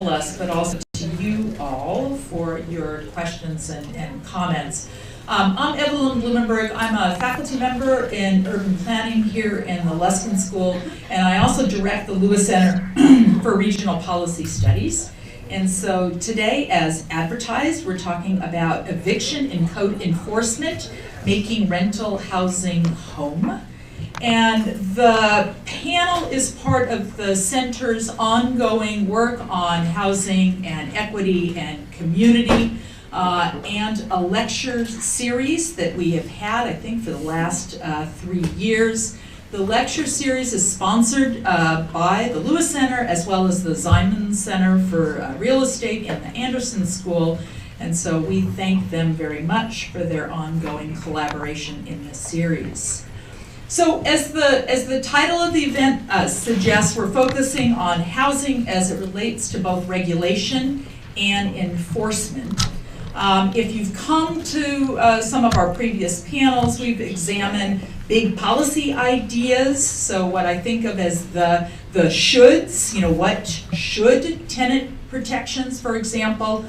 panelists, but also to you all for your questions and comments. I'm Evelyn Blumenberg. I'm a faculty member in urban planning here in the Luskin School, and I also direct the Lewis Center for Regional Policy Studies. And so today, as advertised, we're talking about eviction and code enforcement, making rental housing home. And the panel is part of the center's ongoing work on housing and equity and community, and a lecture series that we have had, I think, for the last 3 years. The lecture series is sponsored by the Lewis Center as well as the Ziman Center for Real Estate and the Anderson School, and so we thank them very much for their ongoing collaboration in this series. So as the title of the event suggests, we're focusing on housing as it relates to both regulation and enforcement. If you've come to some of our previous panels, we've examined big policy ideas. So what I think of as the shoulds, what should tenant protections, for example,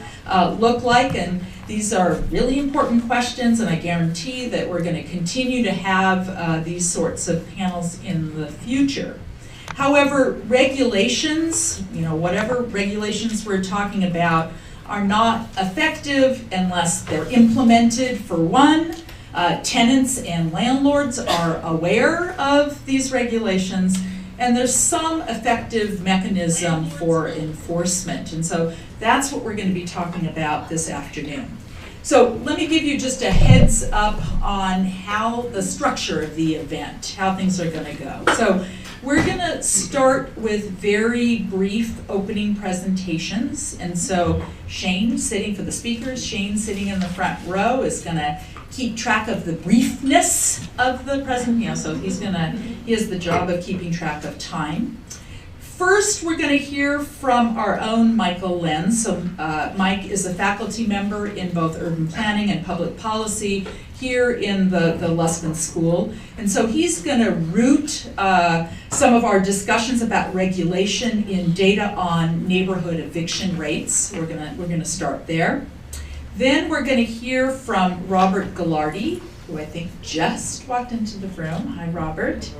look like? And these are really important questions, and I guarantee that we're going to continue to have these sorts of panels in the future. However, regulations, whatever regulations we're talking about, are not effective unless they're implemented. For one, tenants and landlords are aware of these regulations, and there's some effective mechanism for enforcement. And so that's what we're going to be talking about this afternoon. So let me give you just a heads up on how the structure of the event, how things are going to go. So we're going to start with very brief opening presentations. And so Shane, sitting for the speakers, Shane sitting in the front row is going to keep track of the briefness of the presentation. So he has the job of keeping track of time. First, we're going to hear from our own Michael Lenz. So Mike is a faculty member in both urban planning and public policy here in the Luskin School. And so he's going to root some of our discussions about regulation in data on neighborhood eviction rates. We're going to start there. Then we're going to hear from Robert Galardi, who I think just walked into the room. Hi, Robert.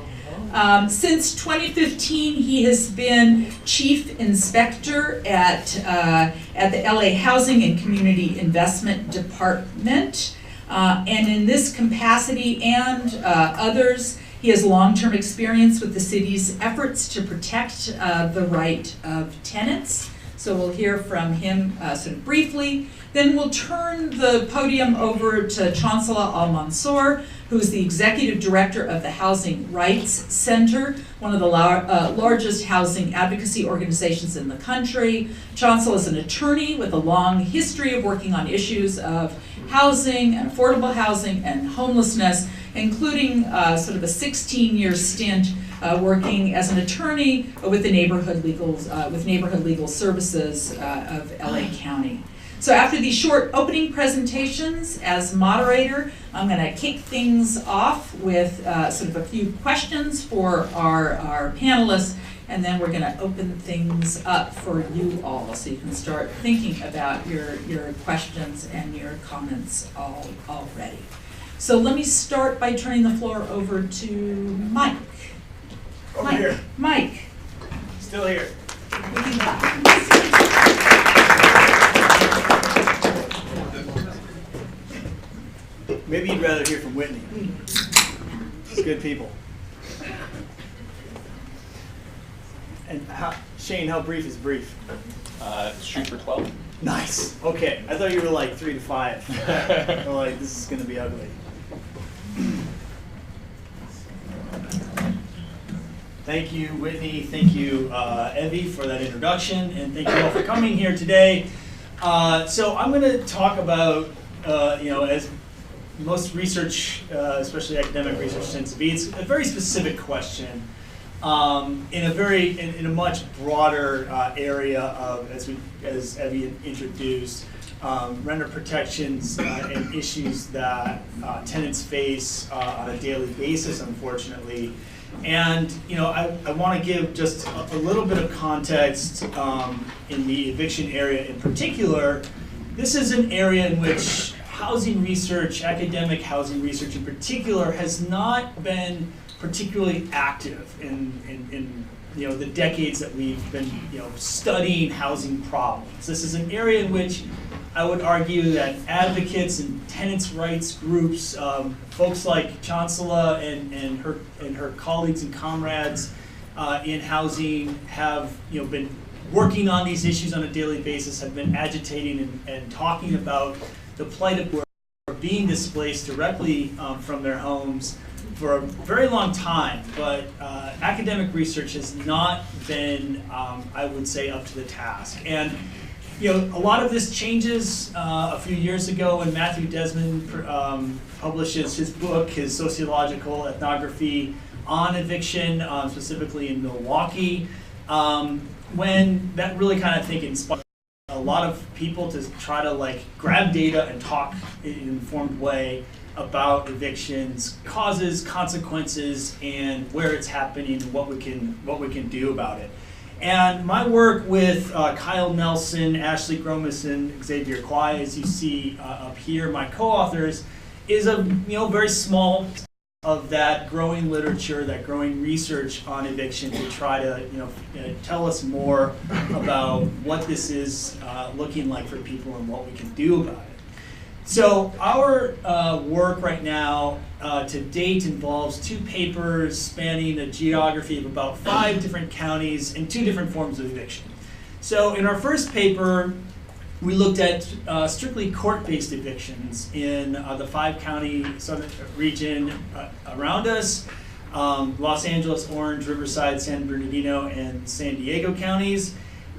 Since 2015, he has been Chief Inspector at the LA Housing and Community Investment Department. And in this capacity and others, he has long-term experience with the city's efforts to protect the right of tenants. So we'll hear from him sort of briefly. Then we'll turn the podium over to Chancela Al-Mansour, who's the Executive Director of the Housing Rights Center, one of the largest housing advocacy organizations in the country. Chancela is an attorney with a long history of working on issues of housing and affordable housing and homelessness, including sort of a 16-year stint working as an attorney with the neighborhood legal services of LA County. So after these short opening presentations, as moderator, I'm going to kick things off with sort of a few questions for our panelists, and then we're going to open things up for you all so you can start thinking about your questions and your comments already. So let me start by turning the floor over to Mike. Over here. Mike. Still here. Maybe you'd rather hear from Whitney. It's good people. And Shane, how brief is brief? Shoot for 12. Nice. Okay. I thought you were like 3 to 5. I'm like, this is going to be ugly. Thank you, Whitney. Thank you, Evie, for that introduction, and thank you all for coming here today. So I'm going to talk about, as most research, especially academic research, tends to be, it's a very specific question in a much broader area of, as Evie introduced, renter protections and issues that tenants face on a daily basis, unfortunately. And I want to give just a little bit of context in the eviction area in particular. This is an area in which housing research, academic housing research in particular, has not been particularly active in the decades that we've been studying housing problems. This is an area in which I would argue that advocates and tenants' rights groups, folks like Chancela and her colleagues and comrades in housing have been working on these issues on a daily basis, have been agitating and talking about the plight of who are being displaced directly from their homes for a very long time, but academic research has not been, I would say, up to the task. And a lot of this changes a few years ago when Matthew Desmond publishes his book, his sociological ethnography on eviction, specifically in Milwaukee, when that really kind of think inspired a lot of people to try to grab data and talk in an informed way about evictions, causes, consequences, and where it's happening, and what we can do about it. And my work with Kyle Nelson, Ashley Gromas, and Xavier Kwai, as you see up here, my co-authors, is a very small of that growing literature, that growing research on eviction to try to tell us more about what this is looking like for people and what we can do about it. So our work right now to date involves 2 papers spanning a geography of about 5 different counties and 2 different forms of eviction. So in our first paper, we looked at strictly court-based evictions in the 5-county southern region around us, Los Angeles, Orange, Riverside, San Bernardino, and San Diego counties.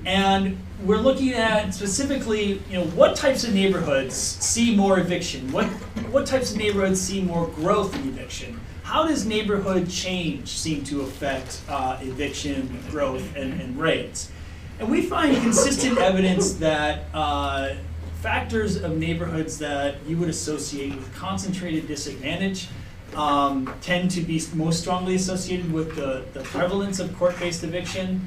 And we're looking at specifically, what types of neighborhoods see more eviction? What types of neighborhoods see more growth in eviction? How does neighborhood change seem to affect eviction growth and rates? And we find consistent evidence that factors of neighborhoods that you would associate with concentrated disadvantage tend to be most strongly associated with the prevalence of court-based eviction.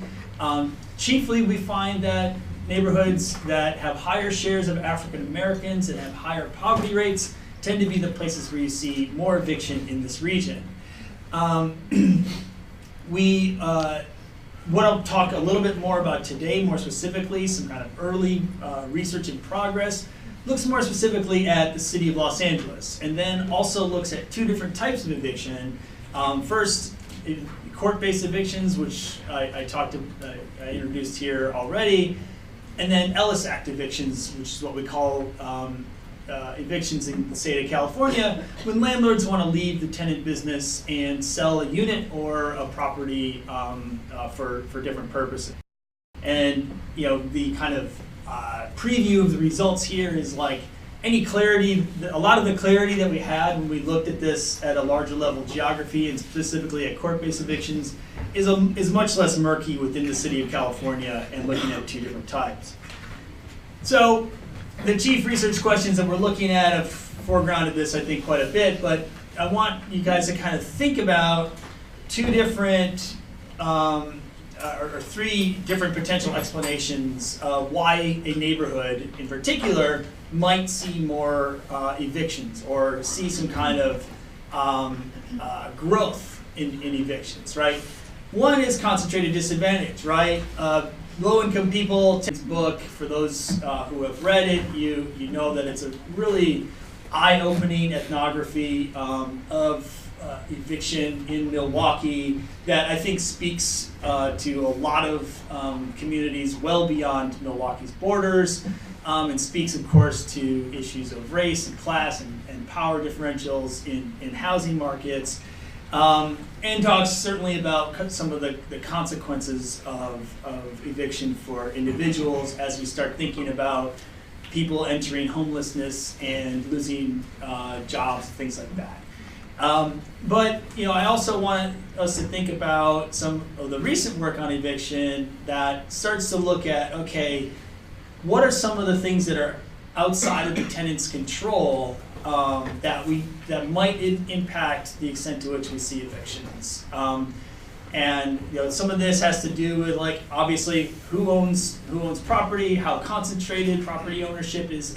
Chiefly, we find that neighborhoods that have higher shares of African Americans and have higher poverty rates tend to be the places where you see more eviction in this region. What I'll talk a little bit more about today, more specifically, some kind of early research in progress, looks more specifically at the city of Los Angeles, and then also looks at 2 different types of eviction. First, court-based evictions, which I introduced here already, and then Ellis Act evictions, which is what we call evictions in the state of California, when landlords want to leave the tenant business and sell a unit or a property for different purposes. And the kind of preview of the results here is any clarity, a lot of the clarity that we had when we looked at this at a larger level geography and specifically at court-based evictions is much less murky within the city of California and looking at 2 different types. So the chief research questions that we're looking at have foregrounded this, I think, quite a bit, but I want you guys to kind of think about 2 different or 3 different potential explanations why a neighborhood in particular might see more evictions or see some kind of growth in evictions, right? One is concentrated disadvantage, right? Low-income people, this book, for those who have read it, you know that it's a really eye-opening ethnography of eviction in Milwaukee that I think speaks to a lot of communities well beyond Milwaukee's borders, and speaks, of course, to issues of race and class and power differentials in housing markets, and talks certainly about some of the consequences of eviction for individuals as we start thinking about people entering homelessness and losing jobs, things like that. But I also want us to think about some of the recent work on eviction that starts to look at, okay, what are some of the things that are outside of the tenant's control that might impact the extent to which we see evictions. And some of this has to do with, like, obviously who owns property, how concentrated property ownership is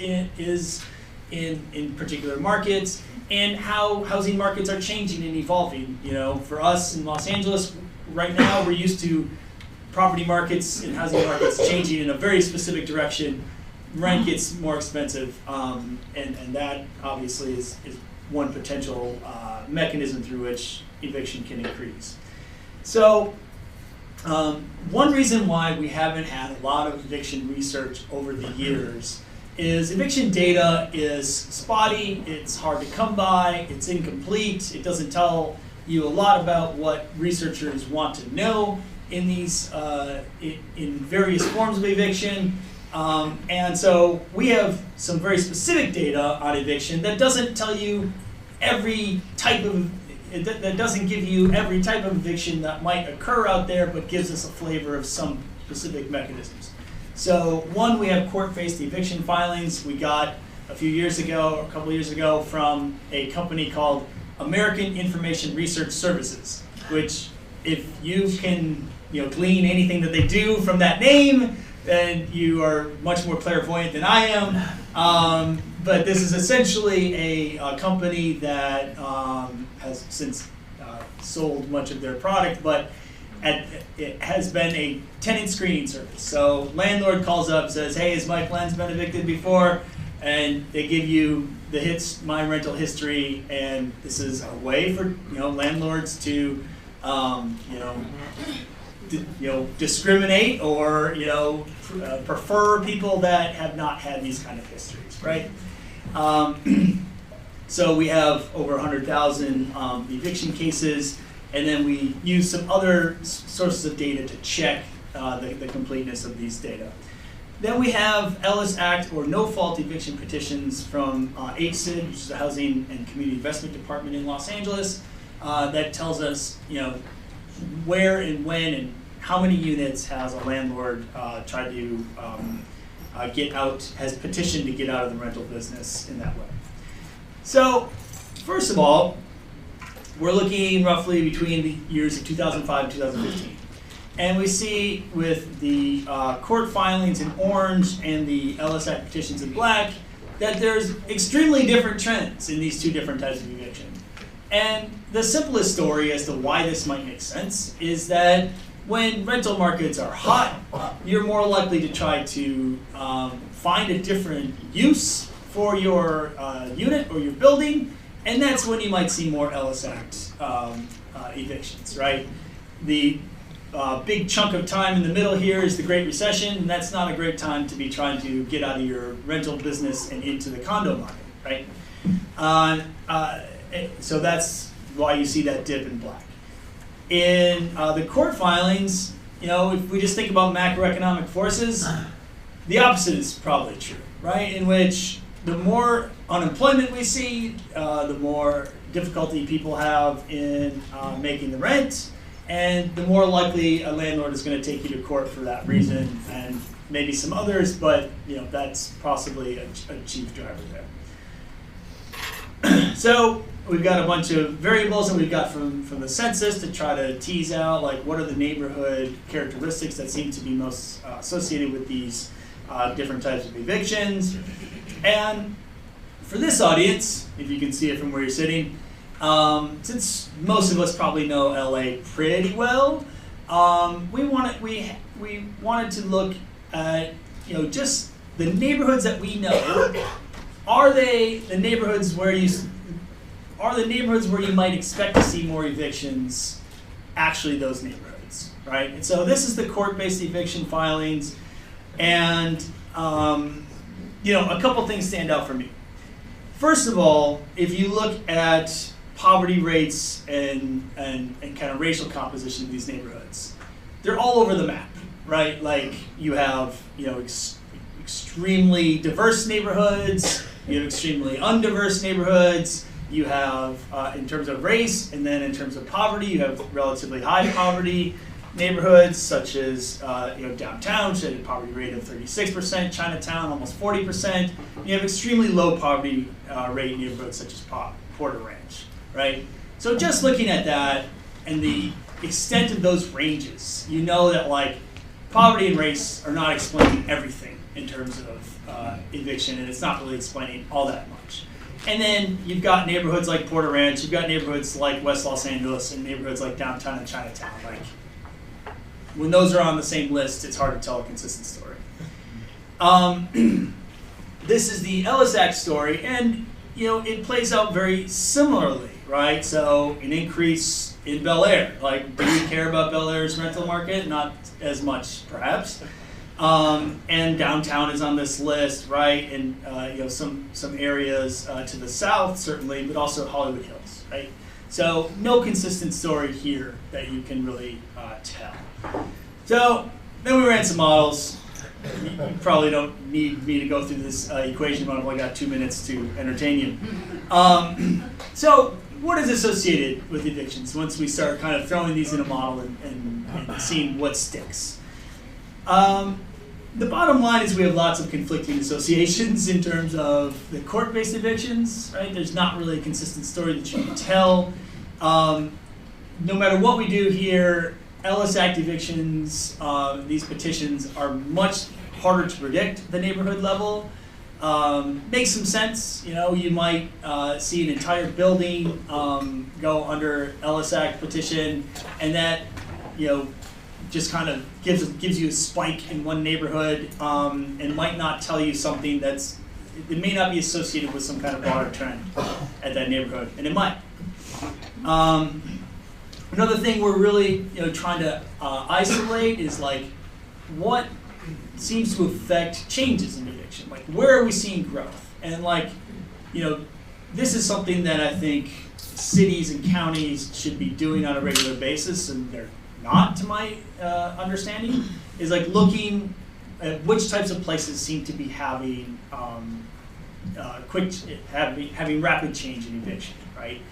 in particular markets, and how housing markets are changing and evolving. For us in Los Angeles right now, we're used to property markets and housing markets changing in a very specific direction. Rent gets more expensive, and that obviously is one potential mechanism through which eviction can increase. So one reason why we haven't had a lot of eviction research over the years is eviction data is spotty, it's hard to come by, it's incomplete, it doesn't tell you a lot about what researchers want to know in these in various forms of eviction. And so we have some very specific data on eviction that doesn't tell you every type of, that doesn't give you every type of eviction that might occur out there, but gives us a flavor of some specific mechanisms. So one, we have court-faced eviction filings we got a couple years ago, from a company called American Information Research Services, which, if you can glean anything that they do from that name, then you are much more clairvoyant than I am. But this is essentially a company that has since sold much of their product, but it has been a tenant screening service. So landlord calls up, says, hey, has my plan's been evicted before? And they give you the my rental history, and this is a way for landlords to discriminate or prefer people that have not had these kind of histories, right? So we have over 100,000 eviction cases, and then we use some other sources of data to check the completeness of these data. Then we have Ellis Act, or no-fault eviction petitions, from HCID, which is the Housing and Community Investment Department in Los Angeles, that tells us where and when and how many units has a landlord tried to has petitioned to get out of the rental business in that way. So, first of all, we're looking roughly between the years of 2005 and 2015. And we see with the court filings in orange and the Ellis Act petitions in black that there's extremely different trends in these two different types of eviction. And the simplest story as to why this might make sense is that when rental markets are hot, you're more likely to try to find a different use for your unit or your building, and that's when you might see more Ellis Act evictions, right? The big chunk of time in the middle here is the Great Recession, and that's not a great time to be trying to get out of your rental business and into the condo market, right? So that's why you see that dip in black. In the court filings, if we just think about macroeconomic forces, the opposite is probably true, right? In which the more unemployment we see, the more difficulty people have in making the rent, and the more likely a landlord is going to take you to court for that reason, and maybe some others, but that's possibly a chief driver there. So we've got a bunch of variables that we've got from the census to try to tease out, like, what are the neighborhood characteristics that seem to be most associated with these different types of evictions. And for this audience, if you can see it from where you're sitting, since most of us probably know LA pretty well, we wanted to look at just the neighborhoods that we know. Are they the neighborhoods where you might expect to see more evictions? Actually, those neighborhoods, right? And so this is the court-based eviction filings, and a couple things stand out for me. First of all, if you look at poverty rates and kind of racial composition of these neighborhoods, they're all over the map, right? Like, you have extremely diverse neighborhoods, you have extremely undiverse neighborhoods, you have in terms of race, and then in terms of poverty, you have relatively high poverty, neighborhoods such as downtown, which had a poverty rate of 36%, Chinatown almost 40%. You have extremely low poverty rate neighborhoods such as Porter Ranch, right? So just looking at that and the extent of those ranges, you know that like poverty and race are not explaining everything in terms of eviction, and it's not really explaining all that much. And then you've got neighborhoods like Porter Ranch, you've got neighborhoods like West Los Angeles, and neighborhoods like downtown and Chinatown. Like, when those are on the same list, it's hard to tell a consistent story. This is the Ellis Act story, and it plays out very similarly, right? So an increase in Bel Air. Like, do we care about Bel Air's rental market? Not as much, perhaps. And downtown is on this list, right? And some areas to the south, certainly, but also Hollywood Hills, right? So no consistent story here that you can really tell. So then we ran some models. You probably don't need me to go through this equation, but I've only got 2 minutes to entertain you. So what is associated with evictions once we start kind of throwing these in a model and seeing what sticks? The bottom line is we have lots of conflicting associations in terms of the court-based evictions, right? There's not really a consistent story that you can tell. No matter what we do here, Ellis Act evictions, these petitions are much harder to predict the neighborhood level. Makes some sense, you might see an entire building go under Ellis Act petition, and that, just kind of gives you a spike in one neighborhood, and might not tell you something it may not be associated with some kind of broader trend at that neighborhood, and it might. Another thing we're really trying to isolate is like what seems to affect changes in eviction. Like, where are we seeing growth? And like, this is something that I think cities and counties should be doing on a regular basis, and they're not, to my understanding, is like looking at which types of places seem to be having having rapid change in eviction, right?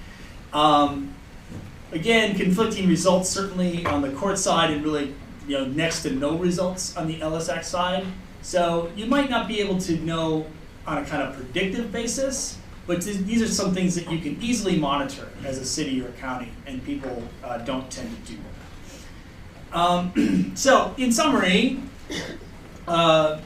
Again, conflicting results certainly on the court side, and really next to no results on the Ellis Act side. So you might not be able to know on a kind of predictive basis, but these are some things that you can easily monitor as a city or county, and people don't tend to do that. So in summary, in our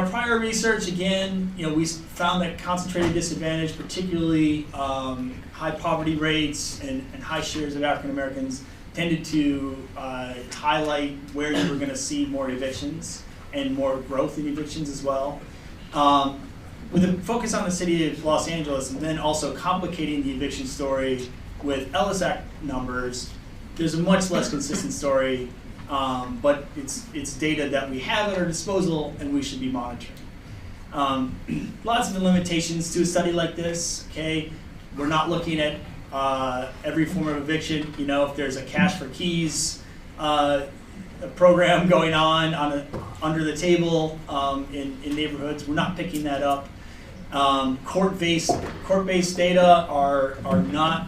prior research, again, we found that concentrated disadvantage, particularly high poverty rates and high shares of African Americans, tended to highlight where you were going to see more evictions and more growth in evictions as well. With a focus on the city of Los Angeles, and then also complicating the eviction story with Ellis Act numbers, there's a much less consistent story, but it's data that we have at our disposal and we should be monitoring. Lots of limitations to a study like this, okay? We're not looking at every form of eviction. If there's a cash for keys a program going on under the table in neighborhoods, we're not picking that up. Court-based data are not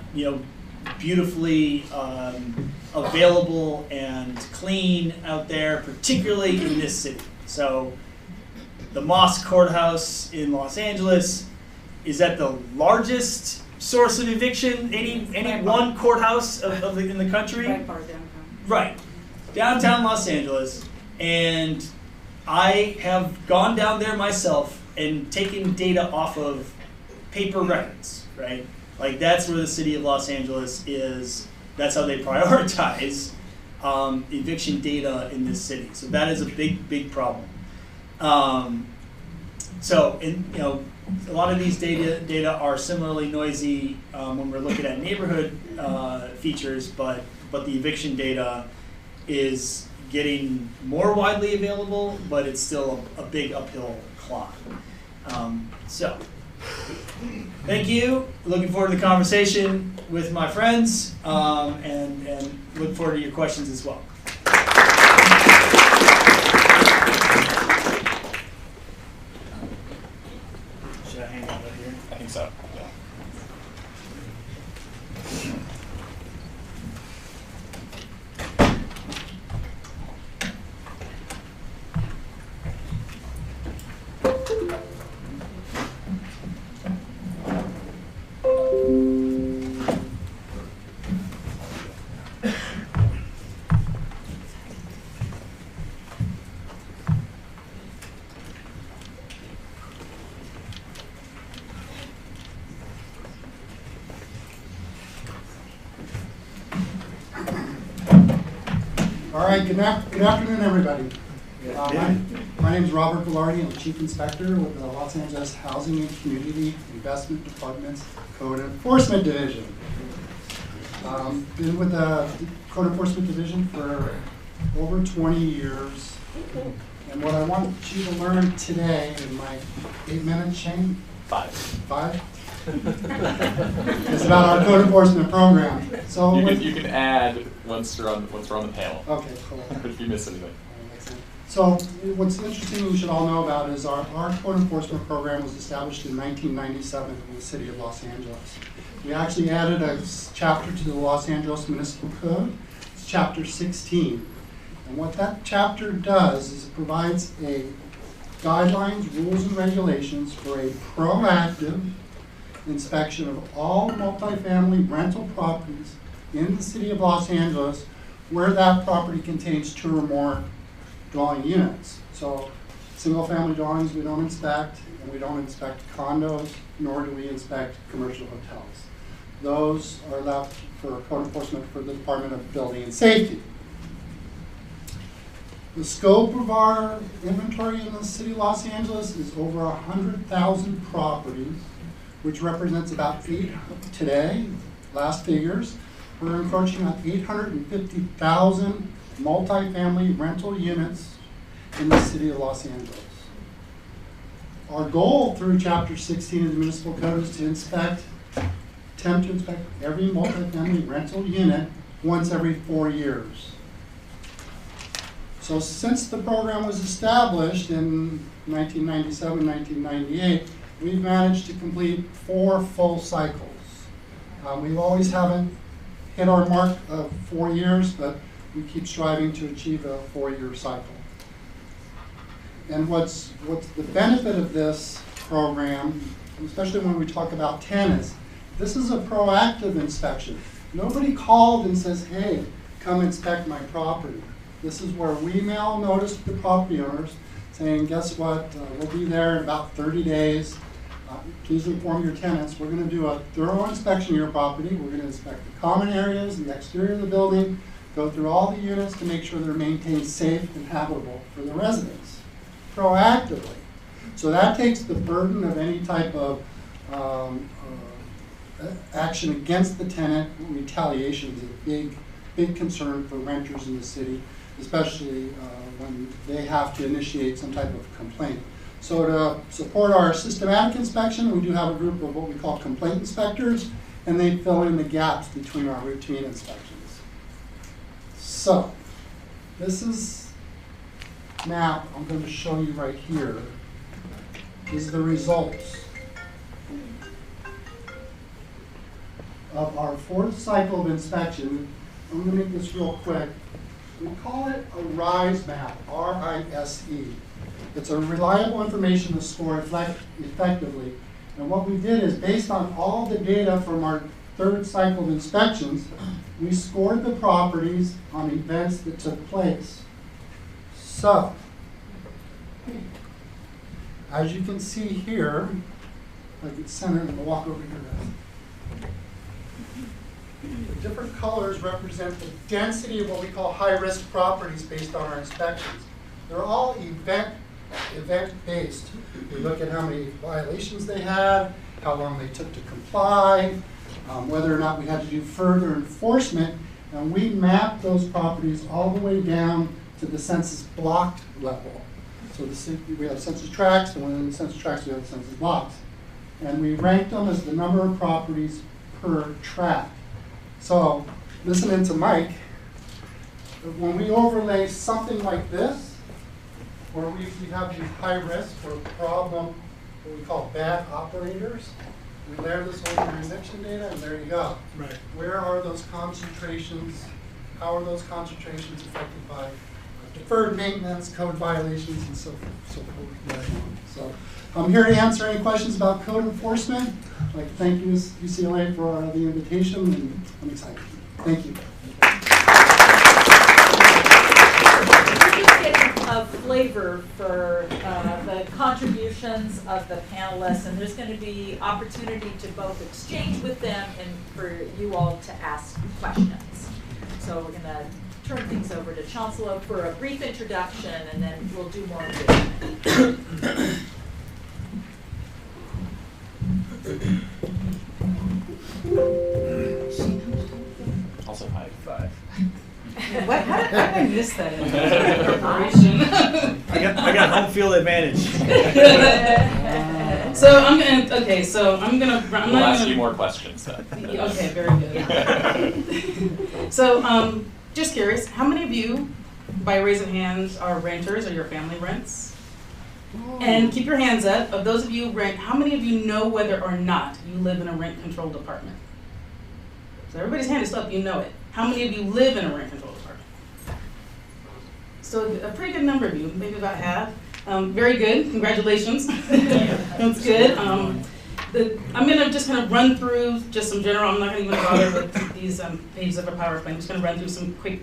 beautifully available and clean out there, particularly in this city. So the Moss Courthouse in Los Angeles, is that the largest source of eviction? Any one courthouse in the country? Right, far downtown. Right, downtown Los Angeles, and I have gone down there myself and taken data off of paper records, right? Like, that's where the city of Los Angeles is. That's how they prioritize eviction data in this city. So that is a big problem. So, a lot of these data are similarly noisy when we're looking at neighborhood features, but the eviction data is getting more widely available, but it's still a big uphill climb. So, thank you. Looking forward to the conversation with my friends, and look forward to your questions as well. Should I hang out right here? I think so. Yeah. All right, good afternoon, everybody. My name is Robert Galardi. I'm the Chief Inspector with the Los Angeles Housing and Community Investment Department's Code Enforcement Division. Been with the Code Enforcement Division for over 20 years. And what I want you to learn today in my 8-minute chain, five? It's about our code enforcement program. So you can add once we're on the panel. Okay, cool. If you miss anything. So what's interesting you should all know about is our code enforcement program was established in 1997 in the city of Los Angeles. We actually added a chapter to the Los Angeles Municipal Code. It's chapter 16. And what that chapter does is it provides a guidelines, rules, and regulations for a proactive inspection of all multifamily rental properties in the city of Los Angeles where that property contains 2 or more dwelling units. So single-family dwellings we don't inspect, and we don't inspect condos, nor do we inspect commercial hotels. Those are left for code enforcement for the Department of Building and Safety. The scope of our inventory in the city of Los Angeles is over 100,000 properties, which represents about today, last figures, we're encroaching on 850,000 multifamily rental units in the city of Los Angeles. Our goal through Chapter 16 of the Municipal Code is to attempt to inspect every multifamily rental unit once every 4 years. So since the program was established in 1997, 1998, we've managed to complete 4 full cycles. We always haven't hit our mark of 4 years, but we keep striving to achieve a 4-year cycle. And what's the benefit of this program, especially when we talk about tenants, this is a proactive inspection. Nobody called and says, hey, come inspect my property. This is where we mail notice to the property owners saying, guess what, we'll be there in about 30 days. Please inform your tenants. We're going to do a thorough inspection of your property. We're going to inspect the common areas, the exterior of the building, go through all the units to make sure they're maintained safe and habitable for the residents, proactively. So that takes the burden of any type of action against the tenant. Retaliation is a big concern for renters in the city, especially when they have to initiate some type of complaint. So to support our systematic inspection, we do have a group of what we call complaint inspectors, and they fill in the gaps between our routine inspections. So this is map I'm going to show you right here is the results of our 4th cycle of inspection. I'm going to make this real quick. We call it a RISE map, R-I-S-E. It's a reliable information to score effectively. And what we did is, based on all the data from our 3rd cycle of inspections, we scored the properties on events that took place. So, as you can see here, like it's centered, I'm going to walk over here. The different colors represent the density of what we call high-risk properties based on our inspections. They're all event-based. We look at how many violations they had, how long they took to comply, whether or not we had to do further enforcement, and we map those properties all the way down to the census block level. So we have census tracts, and within the census tracts we have the census blocks. And we ranked them as the number of properties per tract. So, listening to Mike, when we overlay something like this, where we have these high risk or problem, what we call bad operators, we layer this over your eviction data, and there you go. Right. Where are those concentrations? How are those concentrations affected by deferred maintenance, code violations, and so forth. Right. So I'm here to answer any questions about code enforcement. I'd like to thank you, UCLA, for the invitation, and I'm excited. Thank you. Just get a flavor for the contributions of the panelists, and there's going to be opportunity to both exchange with them and for you all to ask questions. So we're going to turn things over to Chancela for a brief introduction, and then we'll do more of this. Also, hi. 5. What? How did I miss that in preparation? I got home field advantage. So I'm gonna. We'll ask you more questions then. Okay, very good. So, just curious, how many of you, by raise of hands, are renters or your family rents? And keep your hands up. Of those of you who rent, how many of you know whether or not you live in a rent-controlled apartment? So everybody's hand is up. You know it. How many of you live in a rent-controlled apartment? So a pretty good number of you, maybe about half. Very good. Congratulations. That's good. I'm going to just kind of run through just some general. I'm not going to even bother with these pages of a PowerPoint. I'm just going to run through some quick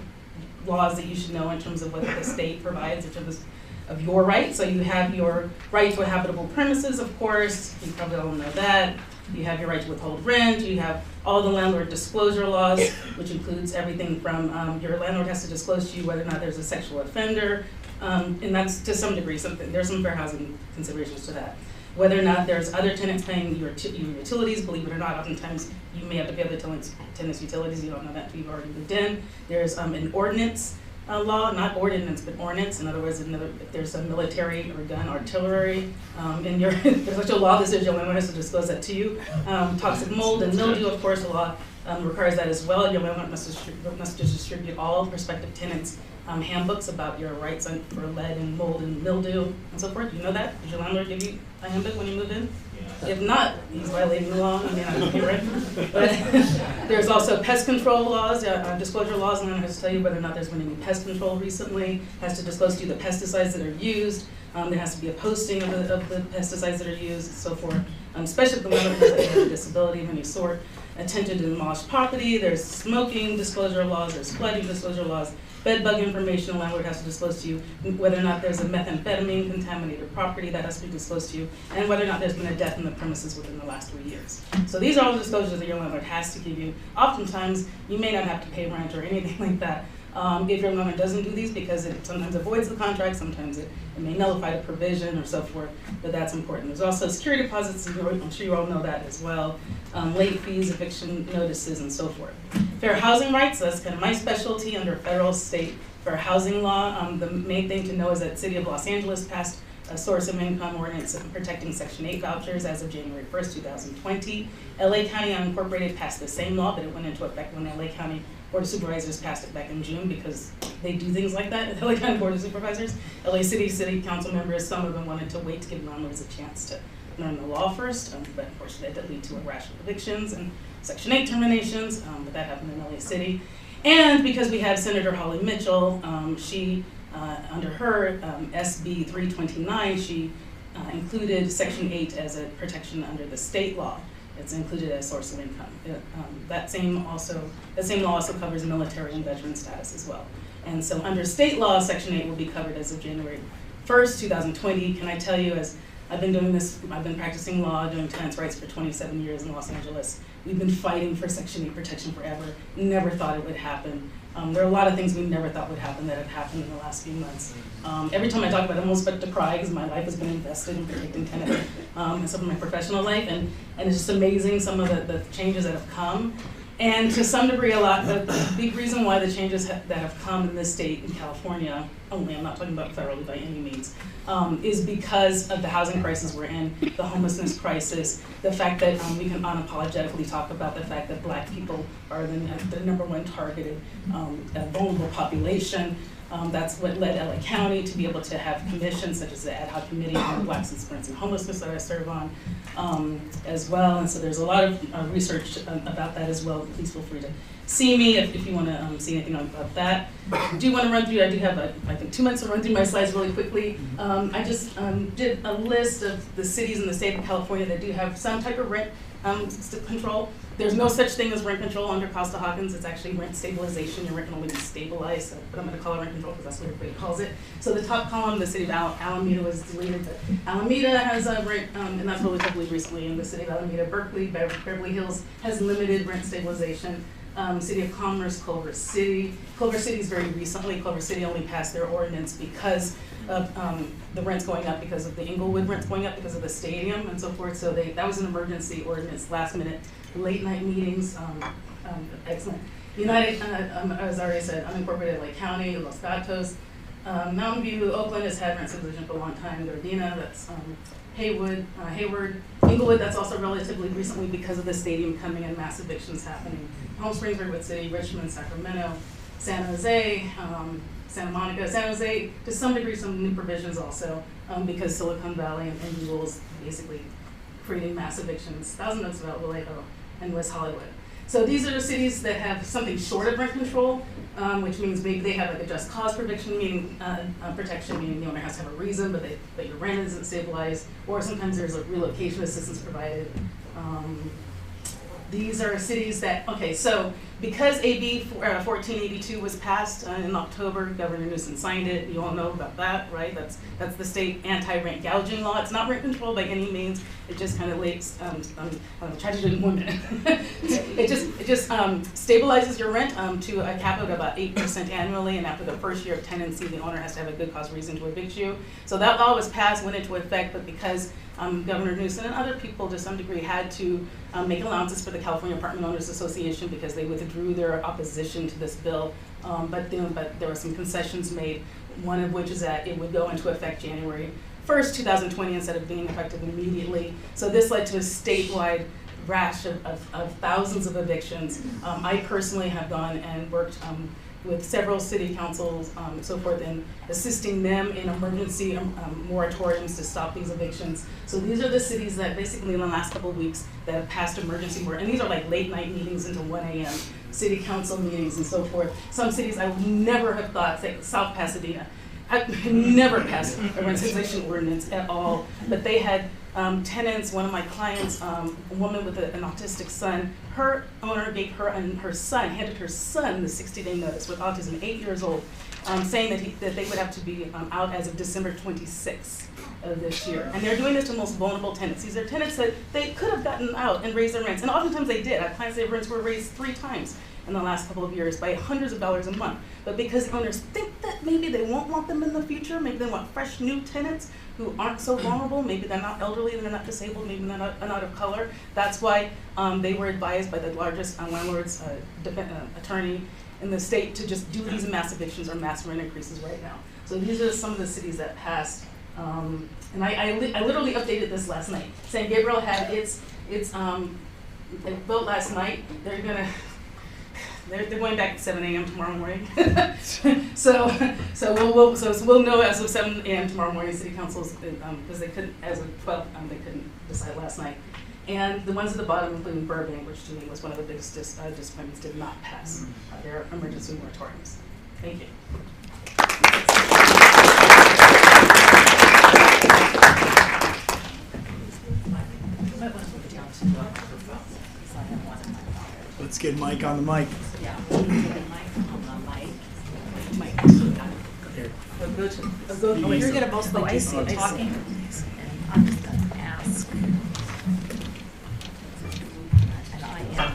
laws that you should know in terms of what the state provides in terms of your rights. So you have your right to a habitable premises, of course. You probably all know that. You have your right to withhold rent. You have all the landlord disclosure laws, which includes everything from your landlord has to disclose to you whether or not there's a sexual offender, and that's to some degree something. There's some fair housing considerations to that. Whether or not there's other tenants paying your utilities, believe it or not, oftentimes you may have to pay the tenants' utilities. You don't know that until you've already moved in. There's an ordinance law, not ordinance, but ordinance. In other words, if there's a military or gun artillery in your, there's such a law that says your landlord has to disclose that to you. Toxic mold and mildew, of course, the law requires that as well. Your landlord must distribute all prospective tenants handbooks about your rights for lead and mold and mildew and so forth. You know that? Did your landlord give you a handbook when you moved in? If not, he's violating the law. I mean, I don't hear it. But there's also pest control laws, disclosure laws, and I'm going to tell you whether or not there's been any pest control recently. Has to disclose to you the pesticides that are used. There has to be a posting of the pesticides that are used, and so forth. Especially if the landlord has a disability of any sort. Attention to demolished property. There's smoking disclosure laws. There's flooding disclosure laws. Bed bug information, the landlord has to disclose to you whether or not there's a methamphetamine contaminated property that has to be disclosed to you, and whether or not there's been a death in the premises within the last 3 years. So these are all the disclosures that your landlord has to give you. Oftentimes, you may not have to pay rent or anything like that if your landlord doesn't do these, because it sometimes avoids the contract, sometimes it may nullify the provision or so forth, but that's important. There's also security deposits, I'm sure you all know that as well, late fees, eviction notices, and so forth. Fair housing rights, that's kind of my specialty under federal, state fair housing law. The main thing to know is that City of Los Angeles passed a source of income ordinance protecting Section 8 vouchers as of January 1st, 2020. LA County Unincorporated passed the same law, but it went into effect when LA County Board of Supervisors passed it back in June, because they do things like that. LA County Board of Supervisors, LA City Council members, some of them wanted to wait to give landlords a chance to learn the law first, but unfortunately that did lead to irrational evictions and Section 8 terminations, but that happened in LA City. And because we had Senator Holly Mitchell, she, under her SB 329, she included Section 8 as a protection under the state law. It's included as source of income. That same law also covers military and veteran status as well. And so under state law, Section 8 will be covered as of January 1st, 2020. Can I tell you, as I've been doing this, I've been practicing law, doing tenants' rights for 27 years in Los Angeles. We've been fighting for Section 8 protection forever. Never thought it would happen. There are a lot of things we never thought would happen that have happened in the last few months. Every time I talk about it, I almost expect to cry, because my life has been invested in protecting tenants and some of my professional life. And it's just amazing some of the changes that have come. And to some degree, the big reason why the changes that have come in this state, in California only, I'm not talking about federally by any means, is because of the housing crisis we're in, the homelessness crisis, the fact that we can unapologetically talk about the fact that Black people are the #1 targeted vulnerable population. That's what led LA County to be able to have commissions such as the Ad Hoc Committee on Blacks Experiencing Homelessness that I serve on as well. And so there's a lot of research about that as well. Please feel free to see me if you want to see anything about that. I do want to run through, I do have, I think, 2 minutes to run through my slides really quickly. I just did a list of the cities in the state of California that do have some type of rent control. There's no such thing as rent control under Costa-Hawkins. It's actually rent stabilization. Your rent can only be stabilized, but I'm going to call it rent control because that's what everybody calls it. So the top column, the city of Alameda was deleted, but Alameda has a rent, and that's relatively recently in the city of Alameda. Berkeley, Beverly Hills has limited rent stabilization. City of Commerce, Culver City. Culver City's very recently, Culver City only passed their ordinance because of the rents going up because of the Inglewood rents going up because of the stadium and so forth. So that was an emergency ordinance, last minute, late night meetings, excellent. United, as I already said, unincorporated Lake County, Los Gatos. Mountain View, Oakland has had rent stabilization for a long time. Gardena, that's Hayward, Inglewood, that's also relatively recently because of the stadium coming and mass evictions happening. Palm Springs, Redwood City, Richmond, Sacramento, San Jose, Santa Monica. San Jose, to some degree, some new provisions also because Silicon Valley and Google is basically creating mass evictions. Thousand Oaks, Vallejo, and West Hollywood. So these are the cities that have something short of rent control, which means maybe they have like a just cause eviction, meaning protection, meaning the owner has to have a reason, but your rent isn't stabilized, or sometimes there's a relocation assistance provided. These are cities that, okay, so because AB 1482 was passed in October, Governor Newsom signed it. You all know about that, right? That's the state anti-rent gouging law. It's not rent control by any means. It just kind of lays, try to do it in 1 minute. it just stabilizes your rent to a cap of about 8% annually, and after the first year of tenancy, the owner has to have a good cause reason to evict you. So that law was passed, went into effect, but because Governor Newsom and other people to some degree had to make allowances for the California Apartment Owners Association because they withdrew their opposition to this bill, but there were some concessions made, one of which is that it would go into effect January 1st, 2020 instead of being effective immediately. So this led to a statewide rash of thousands of evictions. I personally have gone and worked with several city councils, so forth, and assisting them in emergency moratoriums to stop these evictions. So these are the cities that basically in the last couple of weeks that have passed emergency and these are like late night meetings until 1 a.m., city council meetings and so forth. Some cities I would never have thought, say South Pasadena, I never passed a rent stabilization ordinance at all, but they had tenants, one of my clients, a woman with an autistic son, her owner gave her and her son, handed her son the 60-day notice with autism, 8 years old, saying that they would have to be out as of December 26th of this year. And they're doing this to the most vulnerable tenants. These are tenants that they could have gotten out and raised their rents, and oftentimes they did. I have clients their rents were raised 3 times in the last couple of years by hundreds of dollars a month. But because owners think that maybe they won't want them in the future, maybe they want fresh new tenants who aren't so vulnerable, maybe they're not elderly, they're not disabled, maybe they're not of color. That's why they were advised by the largest landlord's attorney in the state to just do these mass evictions or mass rent increases right now. So these are some of the cities that passed. And I literally updated this last night. San Gabriel had its vote last night. They're going back at 7 a.m. tomorrow morning. so we'll know as of 7 a.m. tomorrow morning, city councils, because they couldn't, as of 12, they couldn't decide last night. And the ones at the bottom, including Burbank, which to me was one of the biggest disappointments, did not pass their emergency moratoriums. Thank you. Let's get Mike on the mic. Yeah, we'll get Mike on the mic. Mike, Here. you're gonna mostly do the talking, and I'm just gonna ask. And I am.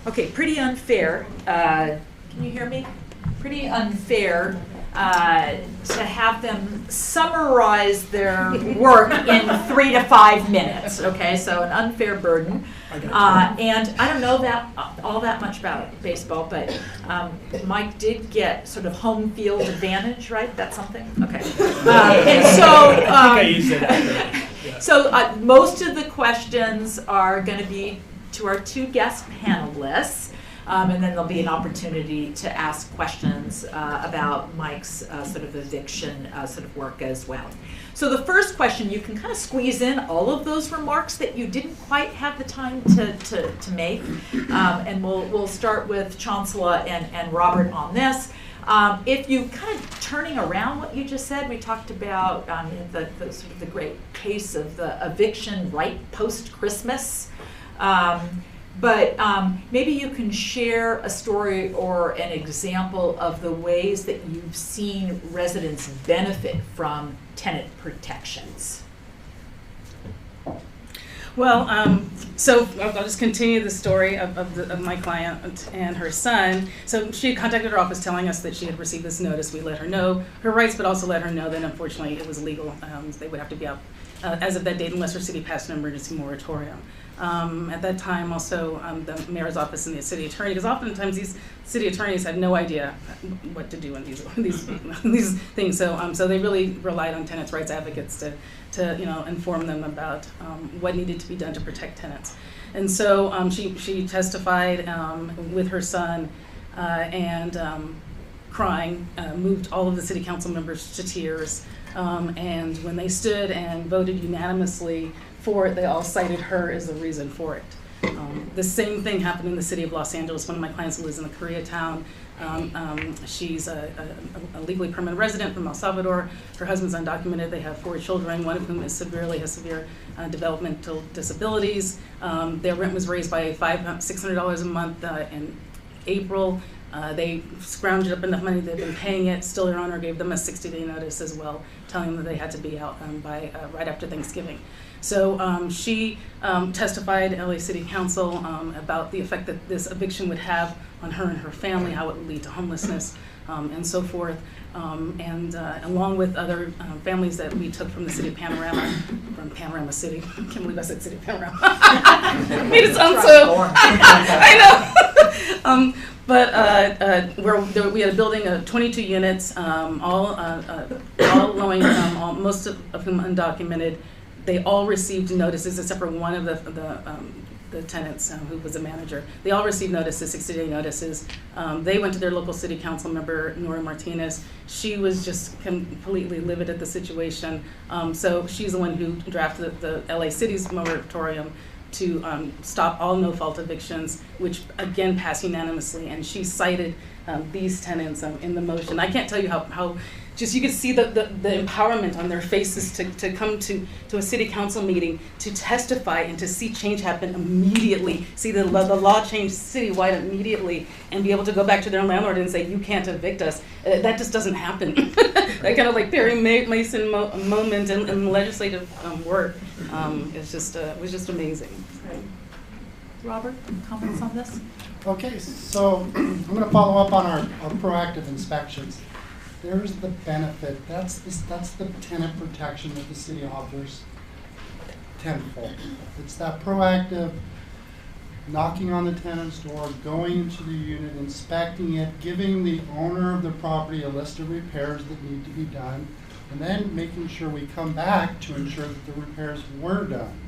Okay, pretty unfair. Can you hear me? Pretty unfair to have them summarize their work in 3 to 5 minutes. Okay, so an unfair burden. And I don't know all that much about baseball, but Mike did get sort of home field advantage, right? That's something? Okay. And so, I think I used it after. Yeah. So most of the questions are going to be to our 2 guest panelists. And then there'll be an opportunity to ask questions about Mike's sort of eviction sort of work as well. So the first question, you can kind of squeeze in all of those remarks that you didn't quite have the time to make. And we'll start with Chancela and Robert on this. If you kind of turning around what you just said, we talked about the sort of the great case of the eviction right post-Christmas. But maybe you can share a story or an example of the ways that you've seen residents benefit from tenant protections. Well, so I'll just continue the story of my client and her son. So she had contacted our office telling us that she had received this notice. We let her know her rights, but also let her know that unfortunately it was illegal. They would have to be out as of that date unless her city passed an emergency moratorium. At that time, also the mayor's office and the city attorney, because oftentimes these city attorneys had no idea what to do in these things. So they really relied on tenants' rights advocates to inform them about what needed to be done to protect tenants. And so she testified with her son and crying, moved all of the city council members to tears. And when they stood and voted unanimously for it, they all cited her as the reason for it. The same thing happened in the city of Los Angeles. One of my clients lives in the Koreatown. She's a legally permanent resident from El Salvador. Her husband's undocumented. They have 4 children, one of whom has severe developmental disabilities. Their rent was raised by $600 a month in April. They scrounged up enough money, they've been paying it. Still, their owner gave them a 60-day notice as well, telling them that they had to be out by right after Thanksgiving. So she testified at LA City Council about the effect that this eviction would have on her and her family, how it would lead to homelessness and so forth. And along with other families that we took from the city of Panorama, from Panorama City. I can't believe I said City of Panorama. Made it sound so, I know. But we had a building of 22 units, all low income, most of whom undocumented. They all received notices, except for one of the tenants who was a manager. They all received notices, 60-day notices. They went to their local city council member, Nora Martinez. She was just completely livid at the situation. So she's the one who drafted the LA City's moratorium to stop all no-fault evictions, which again passed unanimously. And she cited these tenants in the motion. I can't tell you how just you can see the empowerment on their faces to come to a city council meeting, to testify and to see change happen immediately, see the law change citywide immediately, and be able to go back to their landlord and say, you can't evict us. That just doesn't happen. That kind of like Perry Mason moment in legislative work was just amazing. Right. Robert, comments on this? Okay, so I'm going to follow up on our proactive inspections. There's the benefit. That's the tenant protection that the city offers tenfold. It's that proactive knocking on the tenant's door, going into the unit, inspecting it, giving the owner of the property a list of repairs that need to be done, and then making sure we come back to ensure that the repairs were done.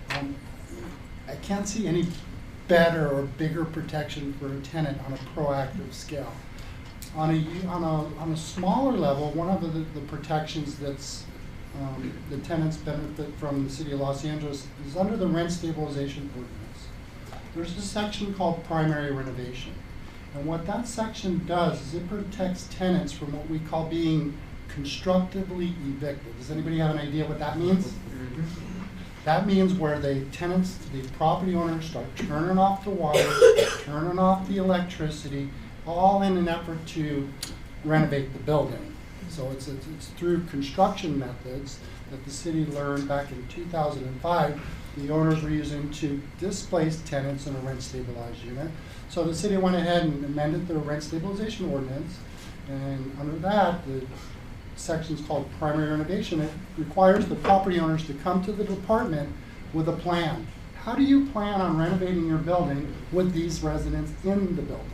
I can't see any better or bigger protection for a tenant on a proactive scale. On a smaller level, one of the protections that's the tenants benefit from the city of Los Angeles is under the rent stabilization ordinance. There's a section called primary renovation. And what that section does is it protects tenants from what we call being constructively evicted. Does anybody have an idea what that means? That means where the property owners start turning off the water, turning off the electricity, all in an effort to renovate the building. So it's through construction methods that the city learned back in 2005 the owners were using to displace tenants in a rent stabilized unit. So the city went ahead and amended the rent stabilization ordinance, and under that, the section's called primary renovation. It requires the property owners to come to the department with a plan. How do you plan on renovating your building with these residents in the building?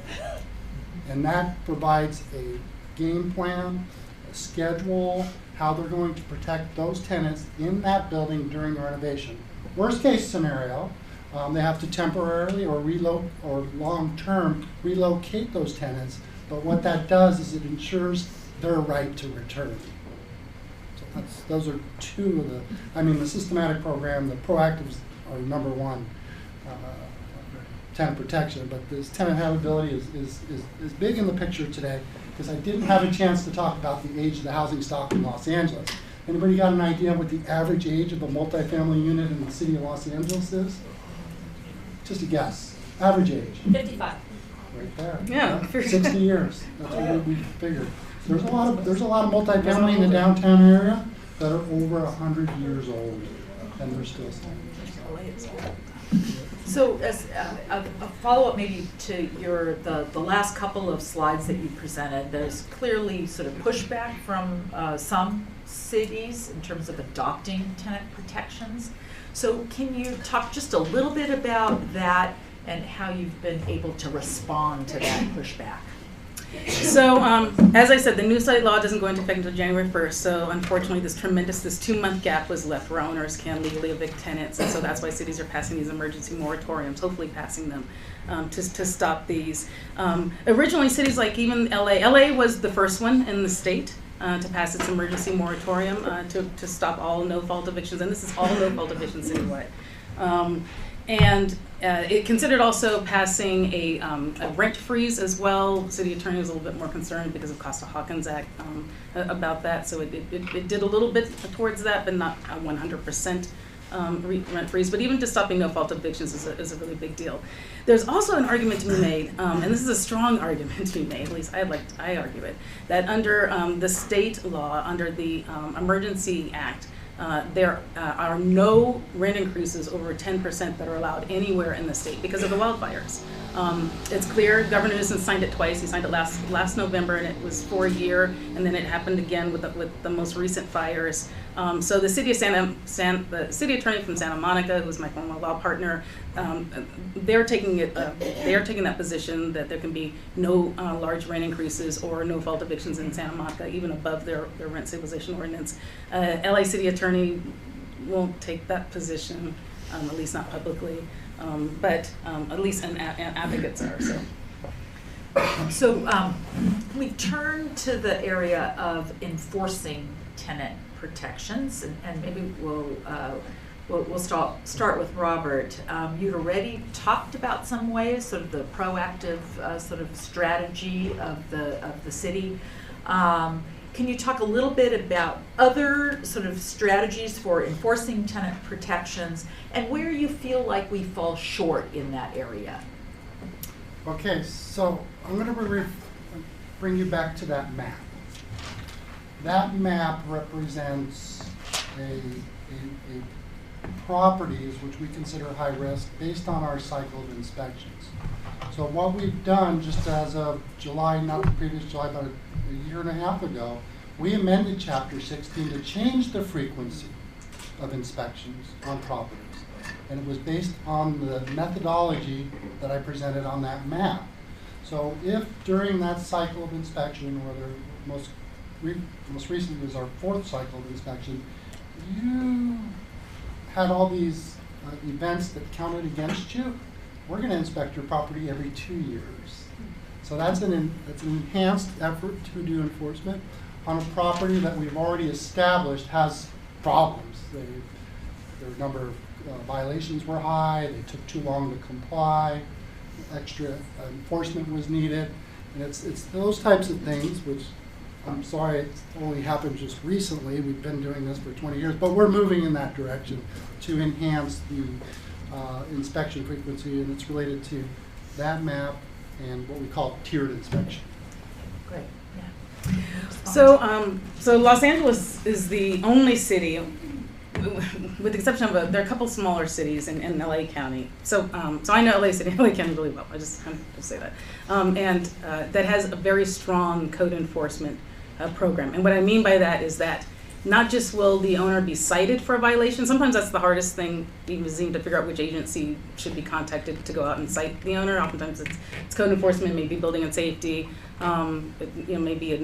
And that provides a game plan, a schedule, how they're going to protect those tenants in that building during the renovation. Worst case scenario, they have to temporarily or long-term relocate those tenants, but what that does is it ensures their right to return. So those are two of the systematic program, the proactives are number one. Tenant protection, but this tenant habitability is big in the picture today because I didn't have a chance to talk about the age of the housing stock in Los Angeles. Anybody got an idea what the average age of a multifamily unit in the city of Los Angeles is? Just a guess. Average age, 55. right there. Yeah. 60 years. That's what we figured. There's a lot of multifamily in the downtown area that are over 100 years old, and they're still staying. So as a follow-up maybe to the last couple of slides that you presented, there's clearly sort of pushback from some cities in terms of adopting tenant protections. So can you talk just a little bit about that and how you've been able to respond to that pushback? So, as I said, the new site law doesn't go into effect until January 1st, so unfortunately this 2-month gap was left where owners can legally evict tenants, and so that's why cities are passing these emergency moratoriums, hopefully passing them to stop these. Originally, cities like even LA was the first one in the state to pass its emergency moratorium to stop all no-fault evictions, and this is all no-fault evictions anyway. And it considered also passing a rent freeze as well. City attorney was a little bit more concerned because of Costa-Hawkins Act about that. So it did a little bit towards that, but not a 100% rent freeze. But even just stopping no-fault evictions is a really big deal. There's also an argument to be made, and this is a strong argument to be made, at least I argue it, that under the state law, under the Emergency Act, there are no rent increases over 10% that are allowed anywhere in the state because of the wildfires. It's clear, Governor Newsom signed it twice. He signed it last November, and it was for a year, and then it happened again with the most recent fires. So the city of the city attorney from Santa Monica, who's my former law partner, they're taking that position that there can be no large rent increases or no fault evictions in Santa Monica, even above their rent stabilization ordinance. LA city attorney won't take that position, at least not publicly. But at least advocates are. So we turn to the area of enforcing tenant protections, and maybe we'll start with Robert. You'd already talked about some ways, sort of the proactive sort of strategy of the city. Can you talk a little bit about other sort of strategies for enforcing tenant protections and where you feel like we fall short in that area? Okay, so I'm going to bring you back to that map. That map represents a properties which we consider high risk based on our cycle of inspections. So what we've done, just as of July, not the previous July, but a year and a half ago, we amended Chapter 16 to change the frequency of inspections on properties. And it was based on the methodology that I presented on that map. So if during that cycle of inspection, or the most recently was our 4th cycle of inspection, you had all these events that counted against you, we're going to inspect your property every 2 years. So that's an enhanced effort to do enforcement on a property that we've already established has problems. Their number of violations were high, they took too long to comply, extra enforcement was needed, and it's those types of things, which I'm sorry it's only happened just recently. We've been doing this for 20 years, but we're moving in that direction to enhance the inspection frequency, and it's related to that map and what we call tiered inspection. Great. So Los Angeles is the only city, with the exception of there are a couple smaller cities in LA County. So I know LA City and LA County really well. I just have to say that. And that has a very strong code enforcement program. And what I mean by that is that not just will the owner be cited for a violation, sometimes that's the hardest thing even to figure out which agency should be contacted to go out and cite the owner. Oftentimes it's code enforcement, maybe building and safety, maybe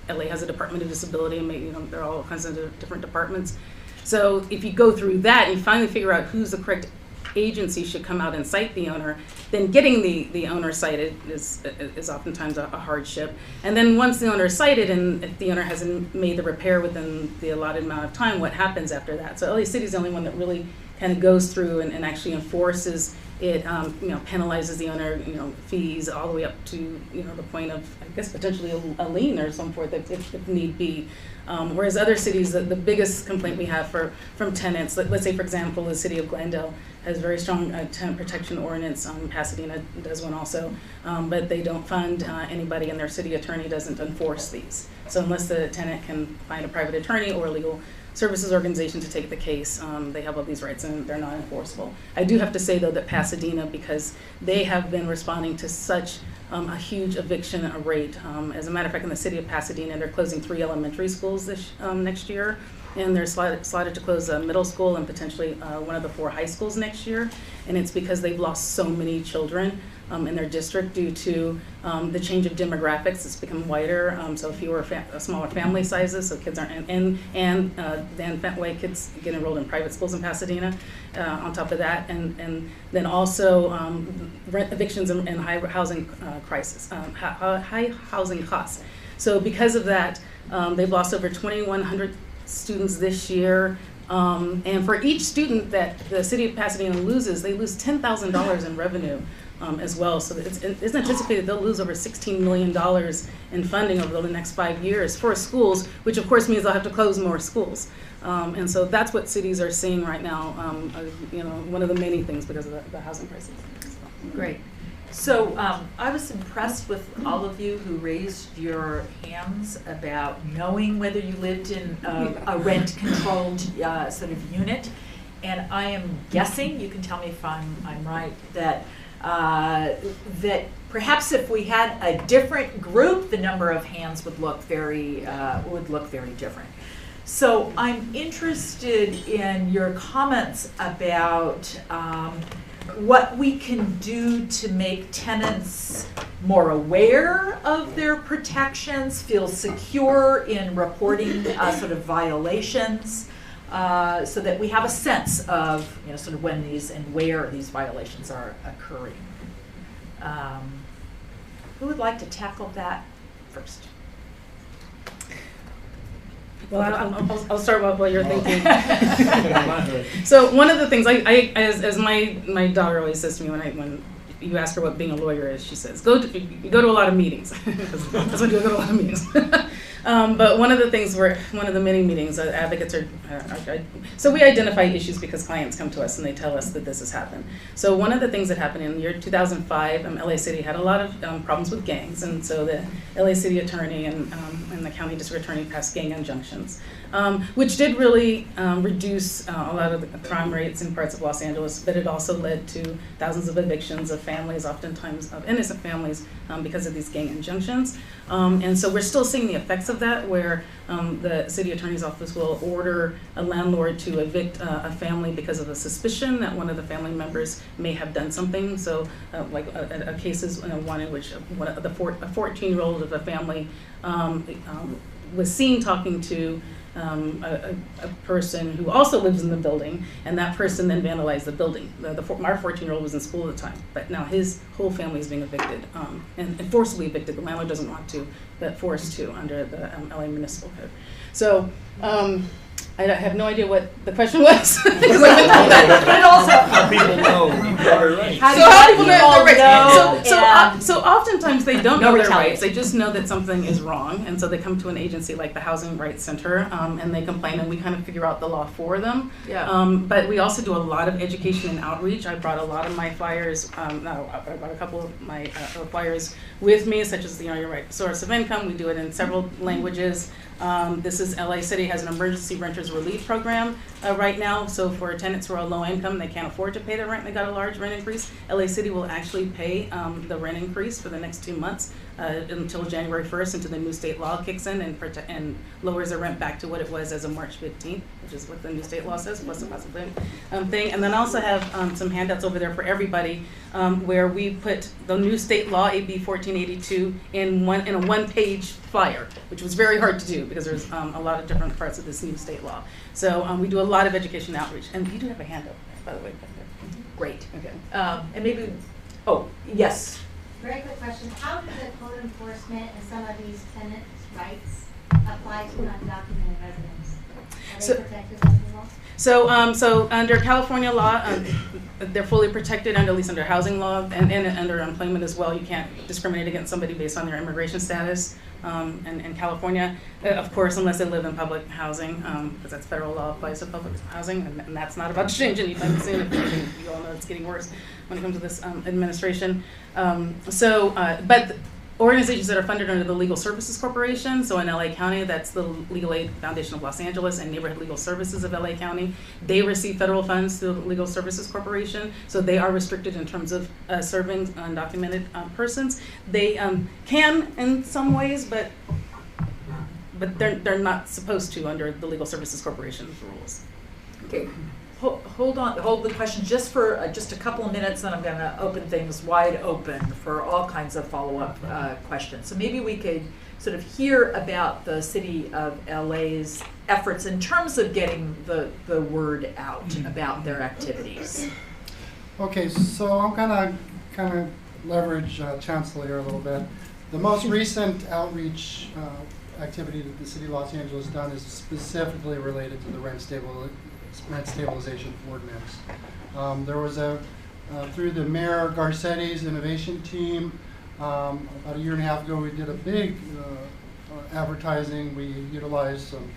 LA has a Department of Disability, and maybe there are all kinds of different departments. So if you go through that and you finally figure out who's the correct agency should come out and cite the owner, then getting the owner cited is oftentimes a hardship. And then once the owner is cited and if the owner hasn't made the repair within the allotted amount of time, what happens after that? So LA City is the only one that really kind of goes through and actually enforces It penalizes the owner, fees all the way up to the point of, I guess, potentially a lien or some forth if need be. Whereas other cities, the biggest complaint we have from tenants, let's say for example the city of Glendale has very strong tenant protection ordinance. Pasadena does one also, but they don't fund anybody, and their city attorney doesn't enforce these. So unless the tenant can find a private attorney or a legal services organization to take the case, they have all these rights and they're not enforceable. I do have to say though that Pasadena, because they have been responding to such a huge eviction rate. As a matter of fact, in the city of Pasadena, they're closing 3 elementary schools next year, and they're slotted to close a middle school and potentially one of the 4 high schools next year. And it's because they've lost so many children in their district due to the change of demographics. It's become whiter, so smaller family sizes, so kids aren't, and then that way kids get enrolled in private schools in Pasadena on top of that, and then also rent evictions and high housing crisis, high housing costs. So because of that, they've lost over 2,100 students this year. And for each student that the city of Pasadena loses, they lose $10,000 in revenue as well. So it's anticipated they'll lose over $16 million in funding over the next 5 years for schools, which of course means they'll have to close more schools. And so that's what cities are seeing right now, one of the many things because of the housing crisis. Great. So I was impressed with all of you who raised your hands about knowing whether you lived in a rent-controlled sort of unit. And I am guessing, you can tell me if I'm right, that perhaps if we had a different group, the number of hands would look very different. So I'm interested in your comments about what we can do to make tenants more aware of their protections, feel secure in reporting sort of violations, so that we have a sense of sort of when these and where these violations are occurring. Who would like to tackle that first? Well, I'll start while you're thinking. So one of the things as my daughter always says to me when you ask her what being a lawyer is, she says, you go to a lot of meetings. That's what you go to a lot of meetings. But one of the things one of the many meetings, advocates so we identify issues because clients come to us and they tell us that this has happened. So one of the things that happened in the year 2005, LA City had a lot of problems with gangs, and so the LA City attorney and the county district attorney passed gang injunctions, which did really reduce a lot of the crime rates in parts of Los Angeles, but it also led to thousands of evictions of families, oftentimes of innocent families, because of these gang injunctions. And so we're still seeing the effects of that, where the city attorney's office will order a landlord to evict a family because of a suspicion that one of the family members may have done something. So like a case is one in which a 14-year-old of a family was seen talking to a person who also lives in the building, and that person then vandalized the building. Our 14-year-old was in school at the time, but now his whole family is being evicted, and forcibly evicted. The landlord doesn't want to, but forced to under the LA Municipal Code. So I have no idea what the question was. Because I've been told that. But also, How people know their rights. how people know their rights? So oftentimes they don't know their rights. They just know that something is wrong, and so they come to an agency like the Housing Rights Center, and they complain, and we kind of figure out the law for them. Yeah. But we also do a lot of education and outreach. I brought a lot of my flyers. I brought a couple of my flyers with me, such as your right source of income. We do it in several languages. This is LA City has an emergency renters relief program right now. So for tenants who are low income, they can't afford to pay their rent, they got a large rent increase. LA City will actually pay the rent increase for the next 2 months until January 1st, until the new state law kicks in and lowers the rent back to what it was as of March 15th, which is what the new state law says, plus the possibility thing. And then I also have some handouts over there for everybody, where we put the new state law, AB 1482, in a one-page flyer, which was very hard to do because there's a lot of different parts of this new state law. So we do a lot of education and outreach. And you do have a handout, by the way, back there. Great. Okay. And maybe, yes. Very quick question. How does the code enforcement and some of these tenants' rights apply to undocumented residents? Are So- they protected under the law? So under California law, they're fully protected under, at least under housing law and under employment as well. You can't discriminate against somebody based on their immigration status. In California, of course, unless they live in public housing, because that's federal law applies to public housing, and that's not about to change anytime soon. If anything, you all know it's getting worse when it comes to this administration. But organizations that are funded under the Legal Services Corporation, so in LA County, that's the Legal Aid Foundation of Los Angeles and Neighborhood Legal Services of LA County. They receive federal funds through the Legal Services Corporation, so they are restricted in terms of serving undocumented persons. They can in some ways, but they're not supposed to under the Legal Services Corporation's rules. Okay, hold the question just for just a couple of minutes, then I'm going to open things wide open for all kinds of follow-up questions. So maybe we could sort of hear about the city of LA's efforts in terms of getting the word out about their activities. Okay, so I'm kind of leverage Chancela here a little bit. The most recent outreach activity that the city of Los Angeles has done is specifically related to the rent stabilization ordinance. There was through the Mayor Garcetti's Innovation team, about a year and a half ago, we did a big advertising. We utilized some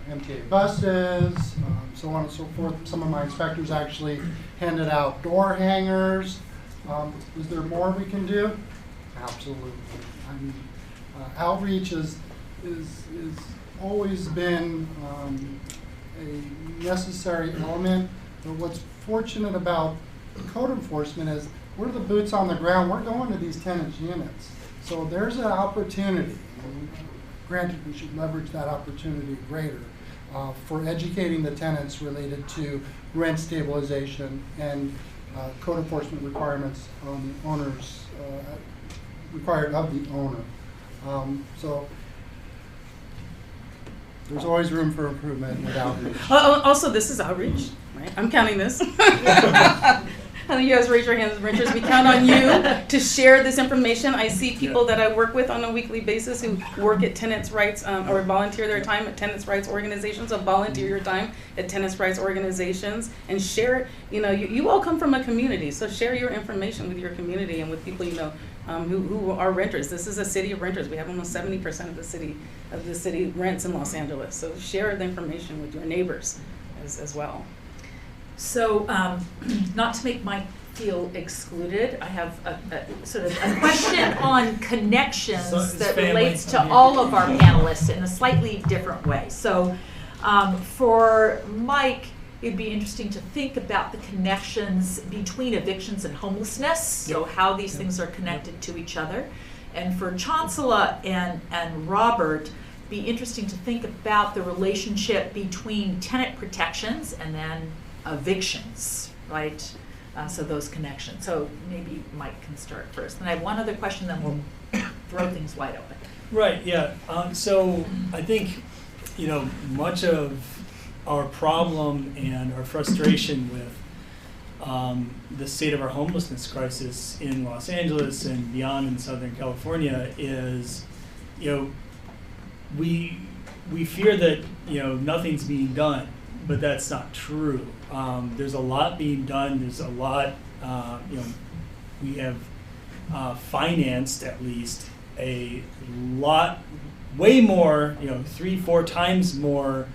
MTA buses, so on and so forth. Some of my inspectors actually handed out door hangers. Is there more we can do? Absolutely. I mean, outreach is always been a necessary element, but what's fortunate about code enforcement is we're the boots on the ground. We're going to these tenants' units. So there's an opportunity, and granted we should leverage that opportunity greater, for educating the tenants related to rent stabilization and code enforcement requirements on the owners, required of the owner. So there's always room for improvement with outreach. Also, this is outreach, right? I'm counting this. You guys raise your hands, renters. We count on you to share this information. I see people that I work with on a weekly basis who work at tenants' rights or volunteer their time at tenants' rights organizations. So volunteer your time at tenants' rights organizations and share. You know, you all come from a community, so share your information with your community and with people you know who are renters. This is a city of renters. We have almost 70% of the city rents in Los Angeles. So share the information with your neighbors as well. So, not to make Mike feel excluded, I have a sort of a question on connections So his that family. relates to all of our panelists in a slightly different way. So, for Mike, it'd be interesting to think about the connections between evictions and homelessness, so how these things are connected to each other. And for Chancela and Robert, be interesting to think about the relationship between tenant protections and then evictions, right? So those connections. So maybe Mike can start first. And I have one other question, then we'll throw things wide open. Right, yeah. So I think, you know, much of our problem and our frustration with the state of our homelessness crisis in Los Angeles and beyond in Southern California is, you know, we fear that, you know, nothing's being done, but that's not true. There's a lot being done. There's a lot, you know, we have financed at least a lot, way more, you know, 3-4 times more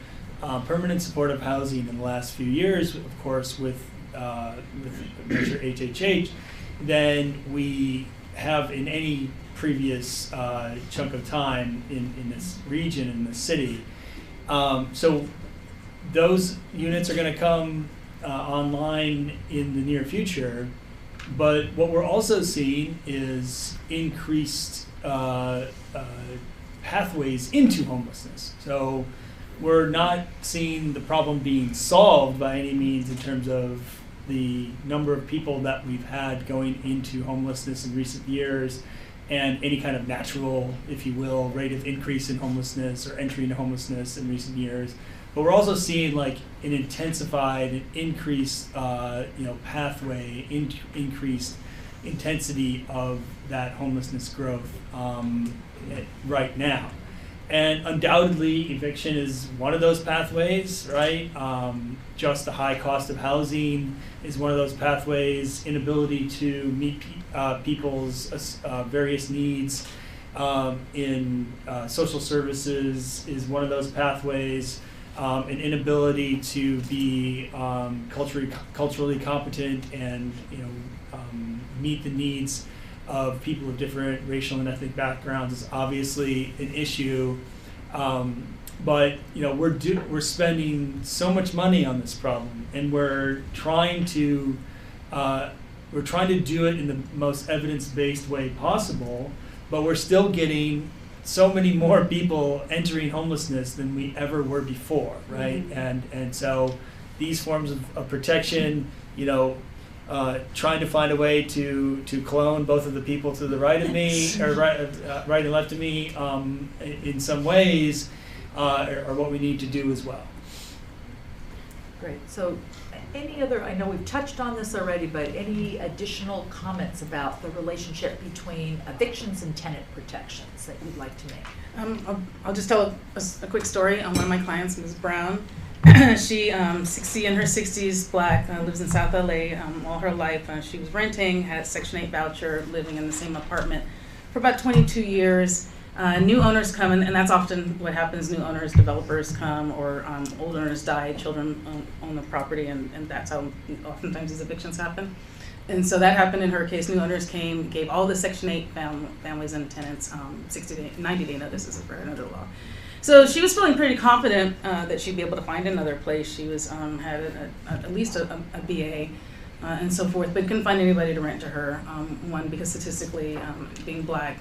permanent supportive housing in the last few years, of course, with Measure HHH, than we have in any previous chunk of time in this region, in the city. So those units are going to come online in the near future, but what we're also seeing is increased pathways into homelessness. So we're not seeing the problem being solved by any means in terms of the number of people that we've had going into homelessness in recent years and any kind of natural, if you will, rate of increase in homelessness or entry into homelessness in recent years. But we're also seeing like an intensified, increased, you know, pathway, increased intensity of that homelessness growth right now. And undoubtedly, eviction is one of those pathways, right? Just the high cost of housing is one of those pathways. Inability to meet people's various needs in social services is one of those pathways. An inability to be culturally competent and meet the needs of people of different racial and ethnic backgrounds is obviously an issue, but we're spending so much money on this problem, and we're trying to do it in the most evidence-based way possible, but we're still getting so many more people entering homelessness than we ever were before, right? Mm-hmm. And so these forms of protection, trying to find a way to clone both of the people to the right of me, or right and left of me, in some ways, are what we need to do as well. Great. So any other, I know we've touched on this already, but any additional comments about the relationship between evictions and tenant protections that you'd like to make? I'll just tell a quick story on one of my clients, Ms. Brown. She, in her 60s, black, lives in South LA all her life. She was renting, had a Section 8 voucher, living in the same apartment for about 22 years. New owners come in, and that's often what happens. New owners, developers come, or old owners die, children own the property, and that's how oftentimes these evictions happen. And so that happened in her case. New owners came, gave all the Section 8 families and tenants 90-day notices for another law. So she was feeling pretty confident that she'd be able to find another place. She was had at least a BA and so forth, but couldn't find anybody to rent to her. One, because statistically, being black,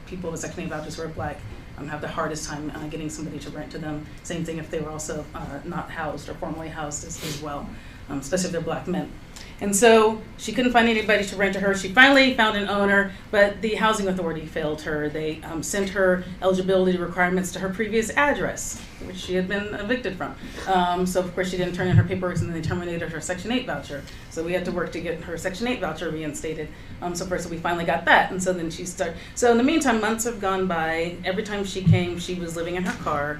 people with Section 8 vouchers who are black have the hardest time getting somebody to rent to them. Same thing if they were also not housed or formally housed as well, especially if they're black men. And so she couldn't find anybody to rent to her. She finally found an owner, but the housing authority failed her. They sent her eligibility requirements to her previous address, which she had been evicted from. So of course she didn't turn in her paperwork, and then they terminated her Section 8 voucher. So we had to work to get her Section 8 voucher reinstated. So we finally got that. And so then she started. So in the meantime, months have gone by. Every time she came, she was living in her car.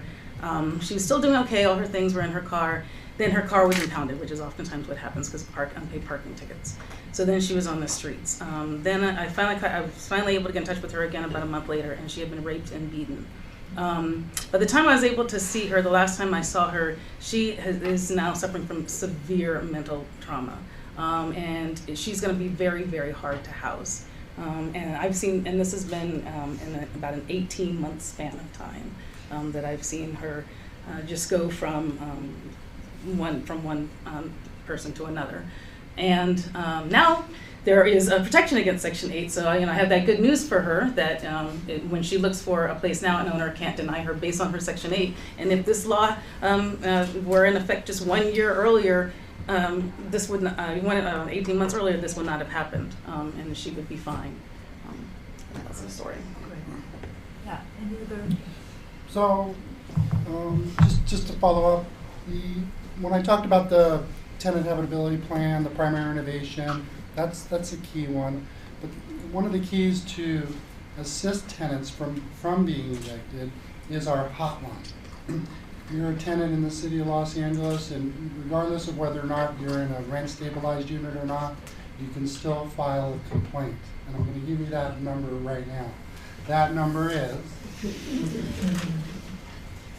She was still doing okay. All her things were in her car. Then her car was impounded, which is oftentimes what happens because of unpaid parking tickets. So then she was on the streets. Then I was finally able to get in touch with her again about a month later, and she had been raped and beaten. By the time I was able to see her, the last time I saw her, she is now suffering from severe mental trauma. And she's going to be very, very hard to house. And I've seen, and this has been in about an 18-month span of time that I've seen her just go from one person to another. And now there is a protection against Section 8, so I have that good news for her that when she looks for a place now, an owner can't deny her based on her Section 8. And if this law were in effect just 1 year earlier, this would not, 18 months earlier, this would not have happened, and she would be fine. That's the story. Yeah, any other? So, just to follow up, when I talked about the tenant habitability plan, the primary renovation, that's a key one. But one of the keys to assist tenants from being evicted is our hotline. If you're a tenant in the city of Los Angeles, and regardless of whether or not you're in a rent stabilized unit or not, you can still file a complaint. And I'm going to give you that number right now. That number is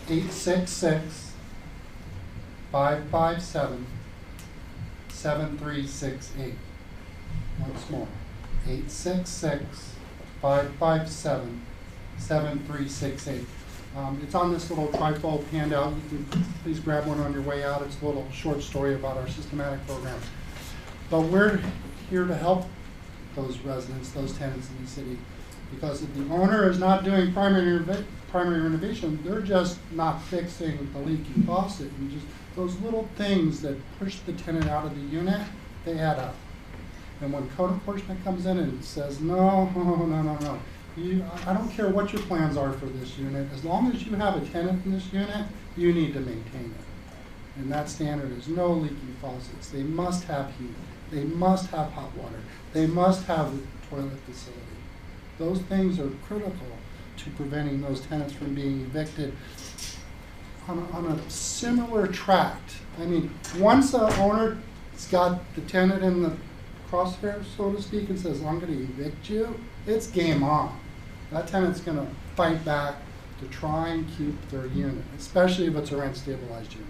866-557-7368. Once more, 866-557-7368. It's on this little trifold handout. You can please grab one on your way out. It's a little short story about our systematic program. But we're here to help those residents, those tenants in the city, because if the owner is not doing primary renovation, they're just not fixing the leaky faucet. And just those little things that push the tenant out of the unit, they add up. And when code enforcement comes in and says, no. I don't care what your plans are for this unit. As long as you have a tenant in this unit, you need to maintain it. And that standard is no leaky faucets. They must have heat. They must have hot water. They must have a toilet facility. Those things are critical to preventing those tenants from being evicted on a similar tract. I mean, once the owner's got the tenant in the crosshair, so to speak, and says, I'm going to evict you, it's game on. That tenant's going to fight back to try and keep their unit, especially if it's a rent stabilized unit.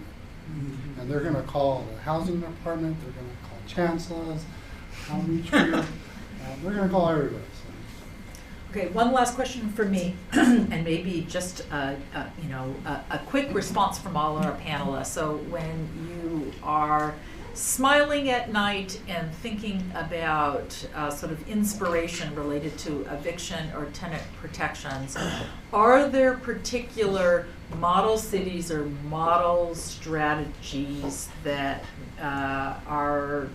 Mm-hmm. And they're going to call the housing department, they're going to call Chancela's outreach group, they're going to call everybody. Okay, one last question for me, and maybe just a quick response from all our panelists. So when you are smiling at night and thinking about sort of inspiration related to eviction or tenant protections, are there particular model cities or model strategies that are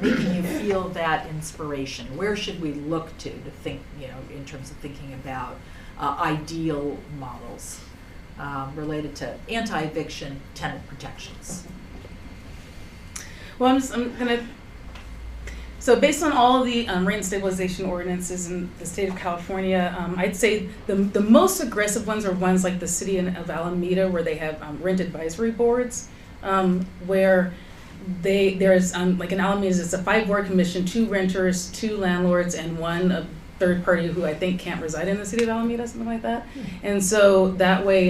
making you feel that inspiration? Where should we look to think, in terms of thinking about ideal models related to anti-eviction tenant protections? Well, so based on all of the rent stabilization ordinances in the state of California, I'd say the most aggressive ones are ones like the city of Alameda, where they have rent advisory boards, where there's like in Alameda, it's a 5-board commission, 2 renters, 2 landlords, and 1 third party who I think can't reside in the city of Alameda, something like that. And so that way,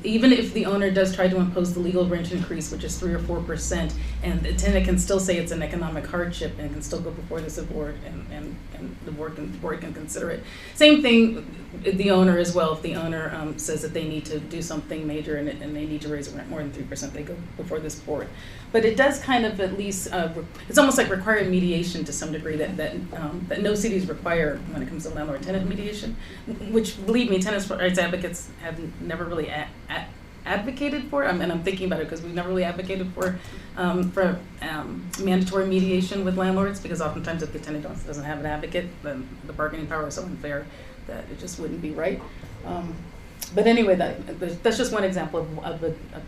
even if the owner does try to impose the legal rent increase, which is 3 or 4%, and the tenant can still say it's an economic hardship and can still go before this board, and the board can consider it. Same thing, the owner as well. If the owner says that they need to do something major and they need to raise the rent more than 3%, they go before this board. But it does kind of at least, it's almost like required mediation to some degree that no cities require when it comes to landlord-tenant mediation, which, believe me, tenants' rights advocates have never really advocated for. And I'm thinking about it because we've never really advocated for mandatory mediation with landlords, because oftentimes if the tenant doesn't have an advocate, then the bargaining power is so unfair that it just wouldn't be right. But anyway, that's just one example of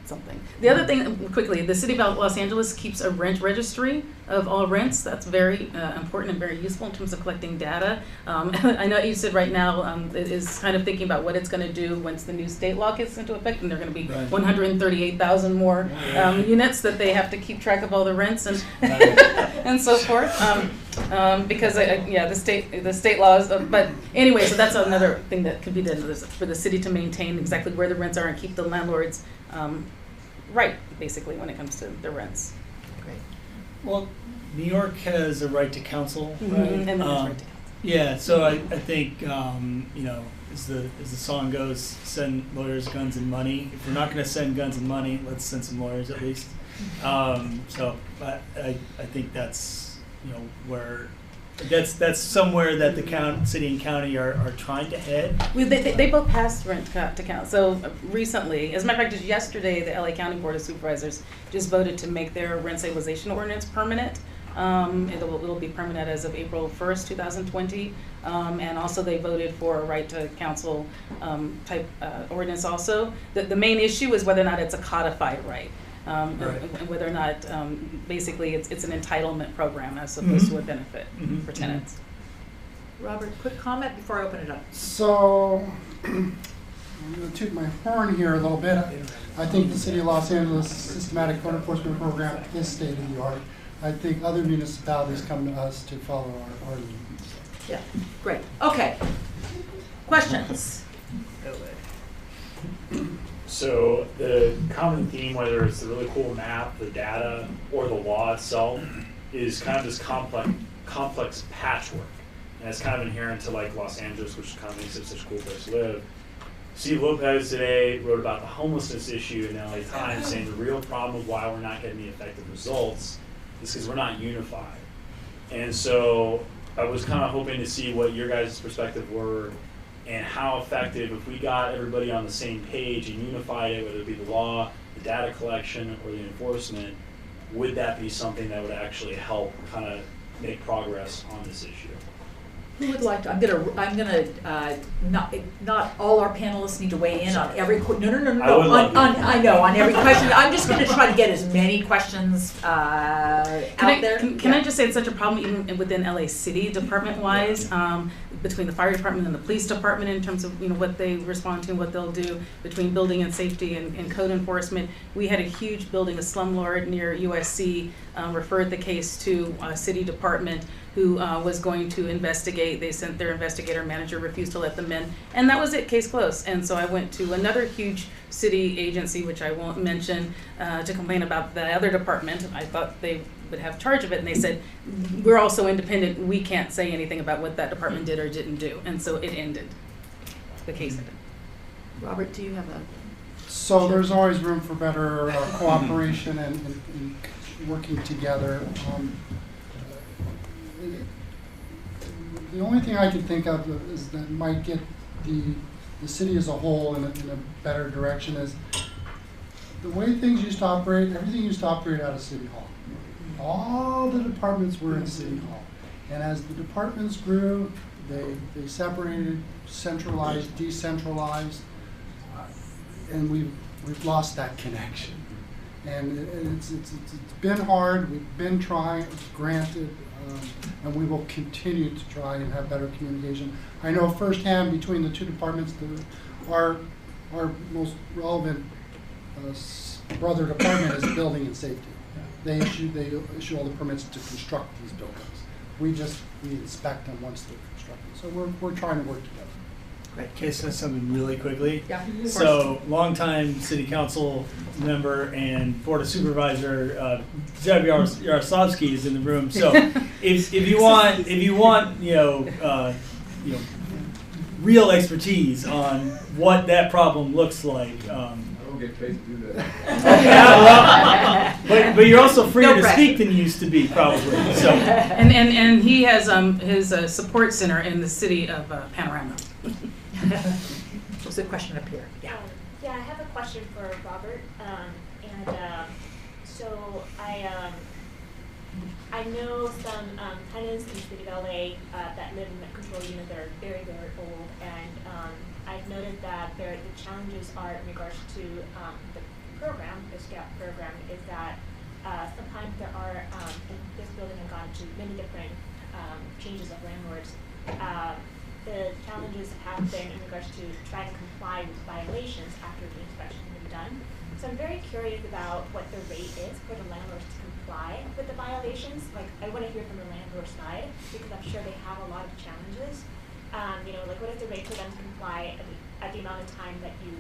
something. The other thing, quickly, the city of Los Angeles keeps a rent registry of all rents. That's very important and very useful in terms of collecting data. I know you said right now it is kind of thinking about what it's going to do once the new state law gets into effect, and there are going to be 138,000 more units that they have to keep track of all the rents and and so forth. Because the state laws. But anyway, so that's another thing that could be done for the city to maintain exactly where the rents are and keep the landlords right, basically, when it comes to the rents. Great. Well, New York has a right to counsel, Mm-hmm. right? And then there's right to counsel. Yeah, so I think as the song goes, send lawyers guns and money. If we're not going to send guns and money, let's send some lawyers at least. So I think that's where that's somewhere that the city and county are trying to head. They both passed rent to count. So recently, as a matter of fact, just yesterday, the LA County Board of Supervisors just voted to make their rent stabilization ordinance permanent. It'll be permanent as of April 1st, 2020. And also they voted for a right to counsel type ordinance also. The main issue is whether or not it's a codified right. And whether or not basically it's an entitlement program as opposed to a benefit for tenants. Robert, quick comment before I open it up. So, I'm going to toot my horn here a little bit. I think the City of Los Angeles systematic code enforcement program is state of the art. I think other municipalities come to us to follow our lead. Yeah, great. Okay. Questions? So the common theme, whether it's the really cool map, the data, or the law itself, is kind of this complex patchwork. And it's kind of inherent to like Los Angeles, which kind of makes it such a cool place to live. Steve Lopez today wrote about the homelessness issue in the LA Times, saying the real problem of why we're not getting the effective results is because we're not unified. And so I was kind of hoping to see what your guys' perspective were and how effective, if we got everybody on the same page and unified it, whether it be the law, the data collection, or the enforcement, would that be something that would actually help kind of make progress on this issue? Who would like to? I'm gonna not all our panelists need to weigh in on every no. I know on every question. I'm just gonna try to get as many questions out there. Can I just say it's such a problem even within LA City department wise. between the fire department and the police department in terms of, what they respond to and what they'll do, between building and safety and code enforcement. We had a huge building, a slumlord near USC, referred the case to a city department who was going to investigate. They sent their investigator manager, refused to let them in, and that was it, case closed. And so I went to another huge city agency, which I won't mention, to complain about the other department. I thought they would have charge of it, and they said, we're also independent, we can't say anything about what that department did or didn't do. And so it ended. The case ended. Robert, do you have a? So there's always room for better cooperation and working together. The only thing I can think of is that might get the city as a whole in a better direction is the way things used to operate. Everything used to operate out of City Hall. All the departments were in City Hall. And as the departments grew, they separated, centralized, decentralized, and we've lost that connection. And it's been hard. We've been trying, granted, and we will continue to try and have better communication. I know firsthand between the two departments, our most relevant brother department is building and safety. They issue all the permits to construct these buildings. We inspect them once they're constructed. So we're trying to work together. Great. Can I say something really quickly? Yeah. So, longtime city council member and board of supervisor Zev Yaroslavsky is in the room. So, if you want real expertise on what that problem looks like. I don't get paid to do that. Yeah, but you're also freer No to pressure. speak than you used to be, probably. So. And he has his support center in the city of Panorama. There's a question up here. Yeah. Yeah, I have a question for Robert. So I know some tenants in the city of LA that live in the control unit that are very, very old, and I've noted that the challenges are in regards to the program, the SCAP program, is that sometimes there are, this building has gone to many different changes of landlords. The challenges have been in regards to trying to comply with violations after the inspection has been done. So I'm very curious about what the rate is for the landlords to comply with the violations. Like, I want to hear from the landlord side, because I'm sure they have a lot of challenges. Like, what is the rate for them to comply at the amount of time that you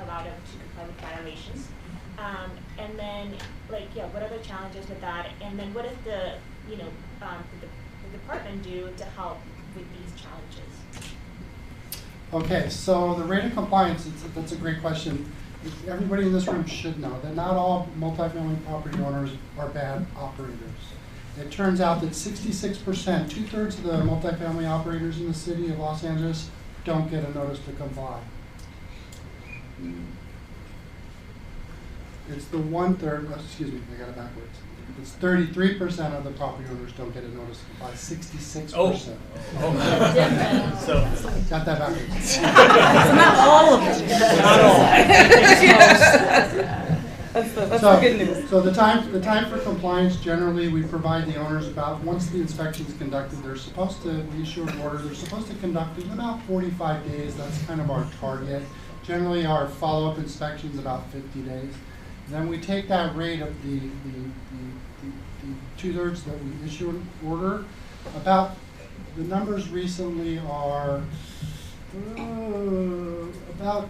allow them to comply with violations? And then, what are the challenges with that? And then what does the department do to help with these challenges? Okay, so the rate of compliance, that's a great question. Everybody in this room should know that not all multifamily property owners are bad operators. It turns out that 66%, 2/3 of the multifamily operators in the city of Los Angeles don't get a notice to comply. It's the 1/3, excuse me, I got it backwards. It's 33% of the property owners don't get a notice to comply, 66%. So, Got that backwards. So not all of them. not all. That's the good news. So the time for compliance, generally, we provide the owners about, once the inspection is conducted, we issue an order, they're supposed to conduct it in about 45 days. That's kind of our target. Generally, our follow-up inspection is about 50 days. Then we take that rate of the 2/3 that we issue an order. About, the numbers recently are about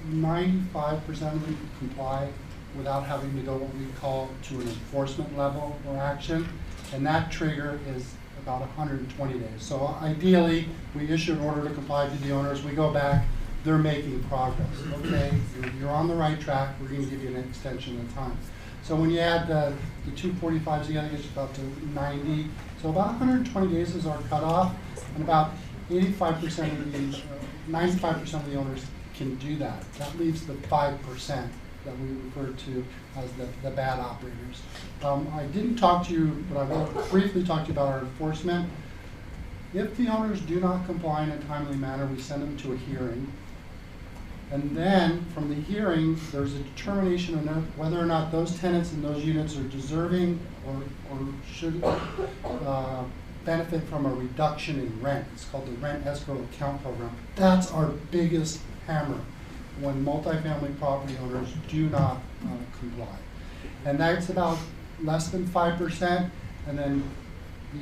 95% of them comply without having to go what we call to an enforcement level or action, and that trigger is about 120 days. So ideally, we issue an order to comply to the owners, we go back, they're making progress. Okay, you're on the right track, we're going to give you an extension of time. So when you add the 245s together, it gets you about to 90. So about 120 days is our cutoff, and about 85% of the 95% of the owners can do that. That leaves the 5% that we refer to as the bad operators. I didn't talk to you, but I will briefly talk to you about our enforcement. If the owners do not comply in a timely manner, we send them to a hearing. And then from the hearing, there's a determination on whether or not those tenants in those units are deserving or should benefit from a reduction in rent. It's called the Rent Escrow Account Program. That's our biggest hammer when multifamily property owners do not comply. And that's about less than 5%, and then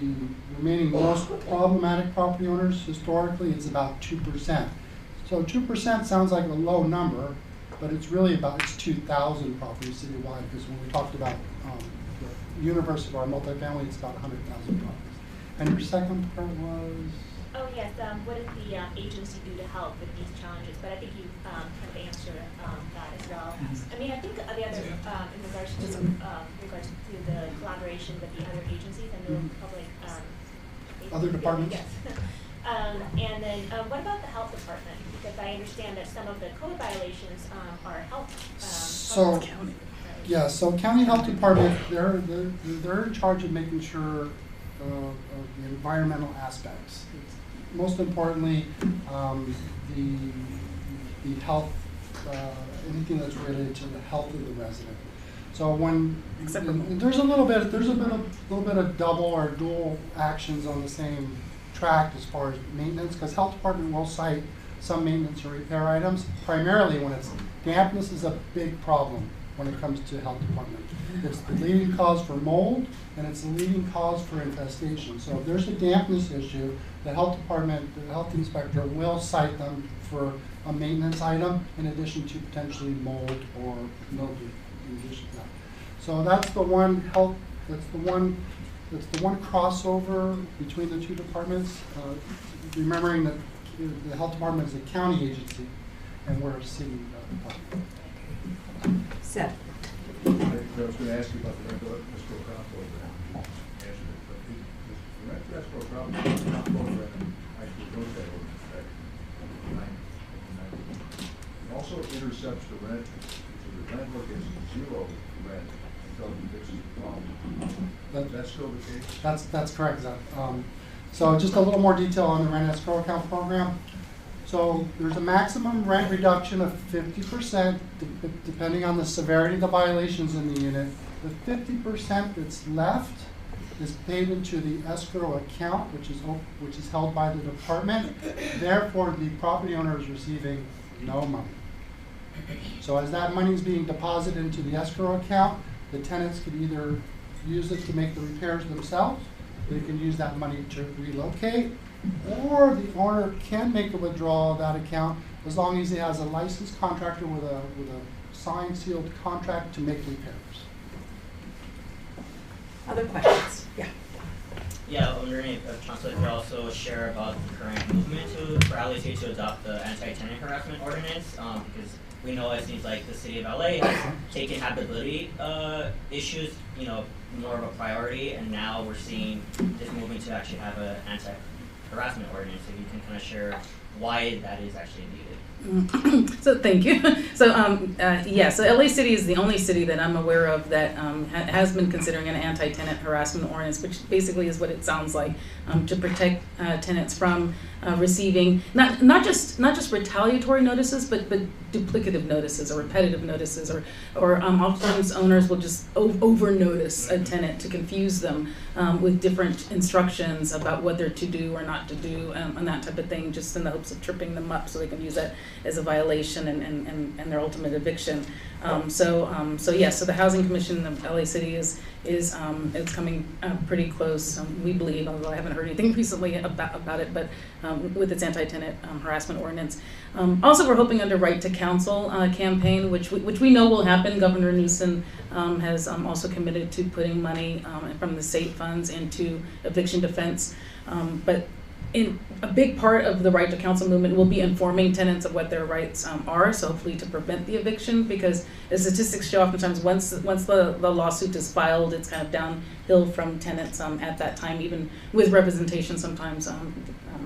the remaining most problematic property owners, historically, it's about 2%. So 2% sounds like a low number, but it's really it's 2,000 properties citywide, because when we talked about the universe of our multifamily, it's about 100,000 properties. And your second part was? Oh yes, what does the agency do to help with these challenges? But I think you kind of answered that as well. I mean, I think the other, in regards to the collaboration with the other agencies and the public Other departments? Yes. And then what about the health department? Because I understand that some of the code violations are health. So county health department, they're in charge of making sure of the environmental aspects. Most importantly, the health, anything that's related to the health of the resident. So when there's a little bit of double or dual actions on the same track as far as maintenance, because health department will cite some maintenance or repair items, primarily when it's dampness is a big problem when it comes to health department. It's the leading cause for mold, and it's the leading cause for infestation. So if there's a dampness issue, the health department, the health inspector will cite them for a maintenance item in addition to potentially mold or mildew in addition to that. So that's the one crossover between the two departments. Remembering that the health department is a county agency and we're a city department. Seth. I was going to ask you about the rent escrow account program. Answered it, but the rent escrow account program actually goes that ordinance back in 1990. It also intercepts the rent, so the landlord gets zero rent until he fixes the problem. Is that still the case? That's correct, Zach. So just a little more detail on the rent escrow account program. So there's a maximum rent reduction of 50% depending on the severity of the violations in the unit. The 50% that's left is paid into the escrow account, which is held by the department. Therefore, the property owner is receiving no money. So as that money is being deposited into the escrow account, the tenants could either use it to make the repairs themselves, they can use that money to relocate, or the owner can make a withdrawal of that account as long as he has a licensed contractor with a signed, sealed contract to make repairs. Other questions? Yeah. Yeah, I'm wondering if Chancellor could also share about the current movement for LA City to adopt the anti-tenant harassment ordinance, because we know it seems like the city of LA has taken habitability issues, more of a priority, and now we're seeing this movement to actually have an anti-harassment ordinance. If you can kind of share why that is actually needed. So thank you. So so LA City is the only city that I'm aware of that has been considering an anti-tenant harassment ordinance, which basically is what it sounds like, to protect tenants from receiving not just retaliatory notices, but duplicative notices or repetitive notices, or oftentimes owners will just over notice a tenant to confuse them with different instructions about what they're to do or not to do, and that type of thing, just in the hopes of tripping them up so they can use that as a violation and their ultimate eviction. So the Housing Commission of LA City is coming pretty close, we believe, although I haven't heard anything recently about it, but with its anti-tenant harassment ordinance. Also, we're hoping under Right to Counsel campaign, which we know will happen. Governor Newsom has also committed to putting money from the state funds into eviction defense, but in a big part of the Right to Counsel movement will be informing tenants of what their rights are, so hopefully to prevent the eviction, because as statistics show, oftentimes once the lawsuit is filed, it's kind of downhill from tenants at that time, even with representation sometimes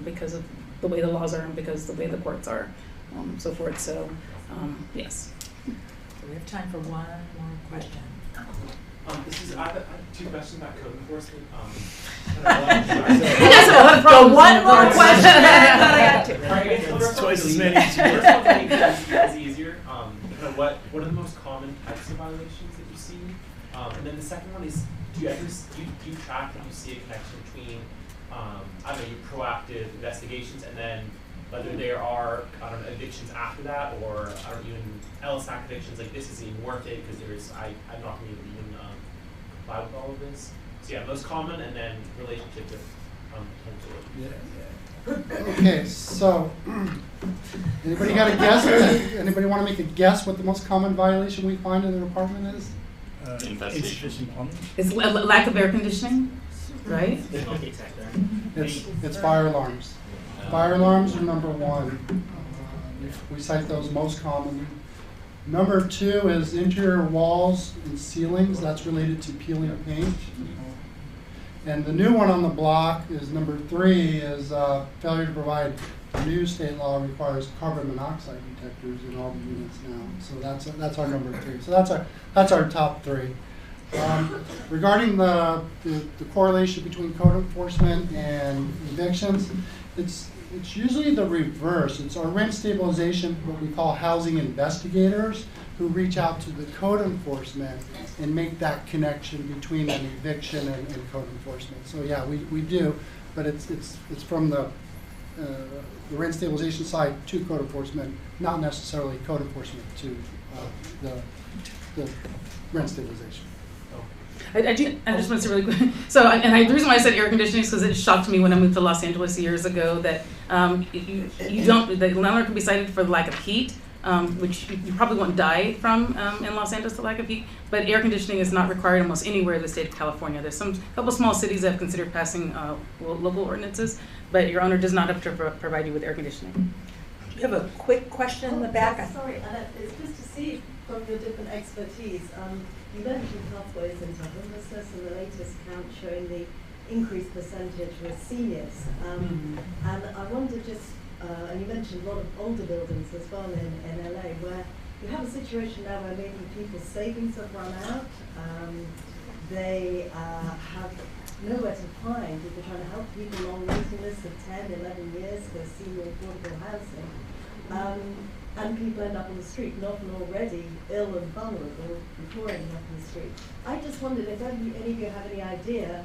because of the way the laws are and because the way the courts are, so forth. So yes. So we have time for one more question. I have two questions about code enforcement. Go one more question. I got two. Twice as many. First one I think is easier. What are the most common types of violations that you see? And then the second one is, do you track and you see a connection between I don't know, proactive investigations, and then whether there are, I don't know, evictions after that, or I don't even Ellis Act evictions, like this isn't even worth it because I'm not going to even comply with all of this. So yeah, most common, and then relationship with potential. Okay, so anybody got a guess? Anybody want to make a guess what the most common violation we find in the department is? Infestation. It's lack of air conditioning, right? It's fire alarms. Fire alarms are number one. We cite those most commonly. Number two is interior walls and ceilings. That's related to peeling paint. And the new one on the block is number three is failure to provide. New state law requires carbon monoxide detectors in all the units now. So that's our number three. So that's our top three. Regarding the correlation between code enforcement and evictions, it's usually the reverse. It's our rent stabilization, what we call housing investigators, who reach out to the code enforcement and make that connection between an eviction and code enforcement. So yeah, we do, but it's from the rent stabilization side to code enforcement, not necessarily code enforcement to the rent stabilization. I just want to say really quick. So, the reason why I said air conditioning is because it shocked me when I moved to Los Angeles years ago that the landlord can be cited for the lack of heat, which you probably won't die from in Los Angeles, the lack of heat. But air conditioning is not required almost anywhere in the state of California. There's a couple small cities that have considered passing local ordinances, but your owner does not have to provide you with air conditioning. We have a quick question in the back. Sorry, it's just to see from your different expertise. You mentioned pathways into homelessness and the latest count showing the increased percentage with seniors. And I wonder and you mentioned a lot of older buildings as well in LA, where you have a situation now where maybe people's savings have run out. They have nowhere to find if they're trying to help people on waiting lists of 10, 11 years for senior affordable housing. And people end up on the street, and often already ill and vulnerable before ending up on the street. I just wondered if any of you have any idea,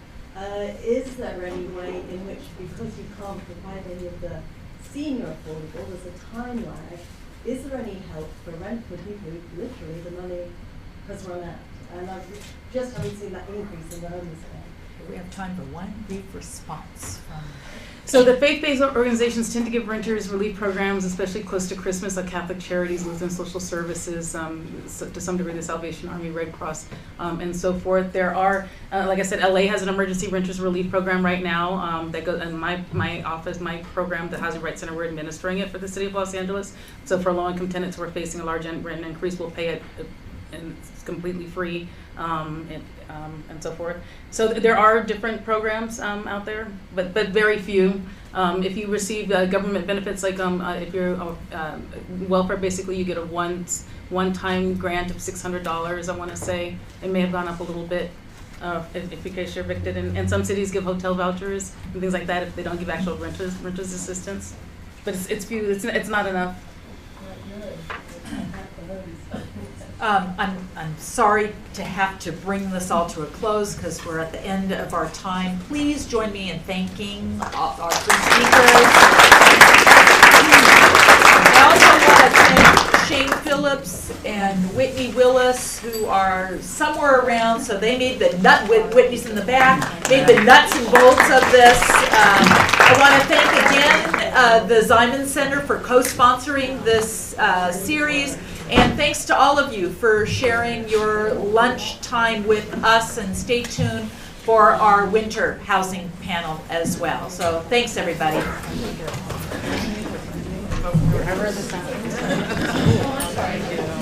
is there any way in which, because you can't provide any of the senior affordable, there's a time lag, is there any help for rent for people who literally the money has run out? And I just haven't seen that increase in the homeless rate. We have time for one brief response from... So the faith-based organizations tend to give renters relief programs, especially close to Christmas, like Catholic Charities, Lutheran Social Services, to some degree the Salvation Army, Red Cross, and so forth. There are, like I said, LA has an emergency renters relief program right now that goes, and my office, my program, the Housing Rights Center, we're administering it for the city of Los Angeles. So for low-income tenants who are facing a large rent increase, we'll pay it, and it's completely free, and so forth. So there are different programs out there, but very few. If you receive government benefits, like if you're welfare, basically you get a one-time grant of $600. I want to say it may have gone up a little bit if in case you're evicted. And some cities give hotel vouchers and things like that if they don't give actual renters assistance. But it's few. It's not enough. I'm sorry to have to bring this all to a close because we're at the end of our time. Please join me in thanking our three speakers. I also want to thank Shane Phillips and Whitney Willis, who are somewhere around, so they made the Whitney's in the back, made the nuts and bolts of this. I want to thank again the Ziman Center for co-sponsoring this series. And thanks to all of you for sharing your lunch time with us, and stay tuned for our winter housing panel as well. So thanks, everybody. Wherever the sound is.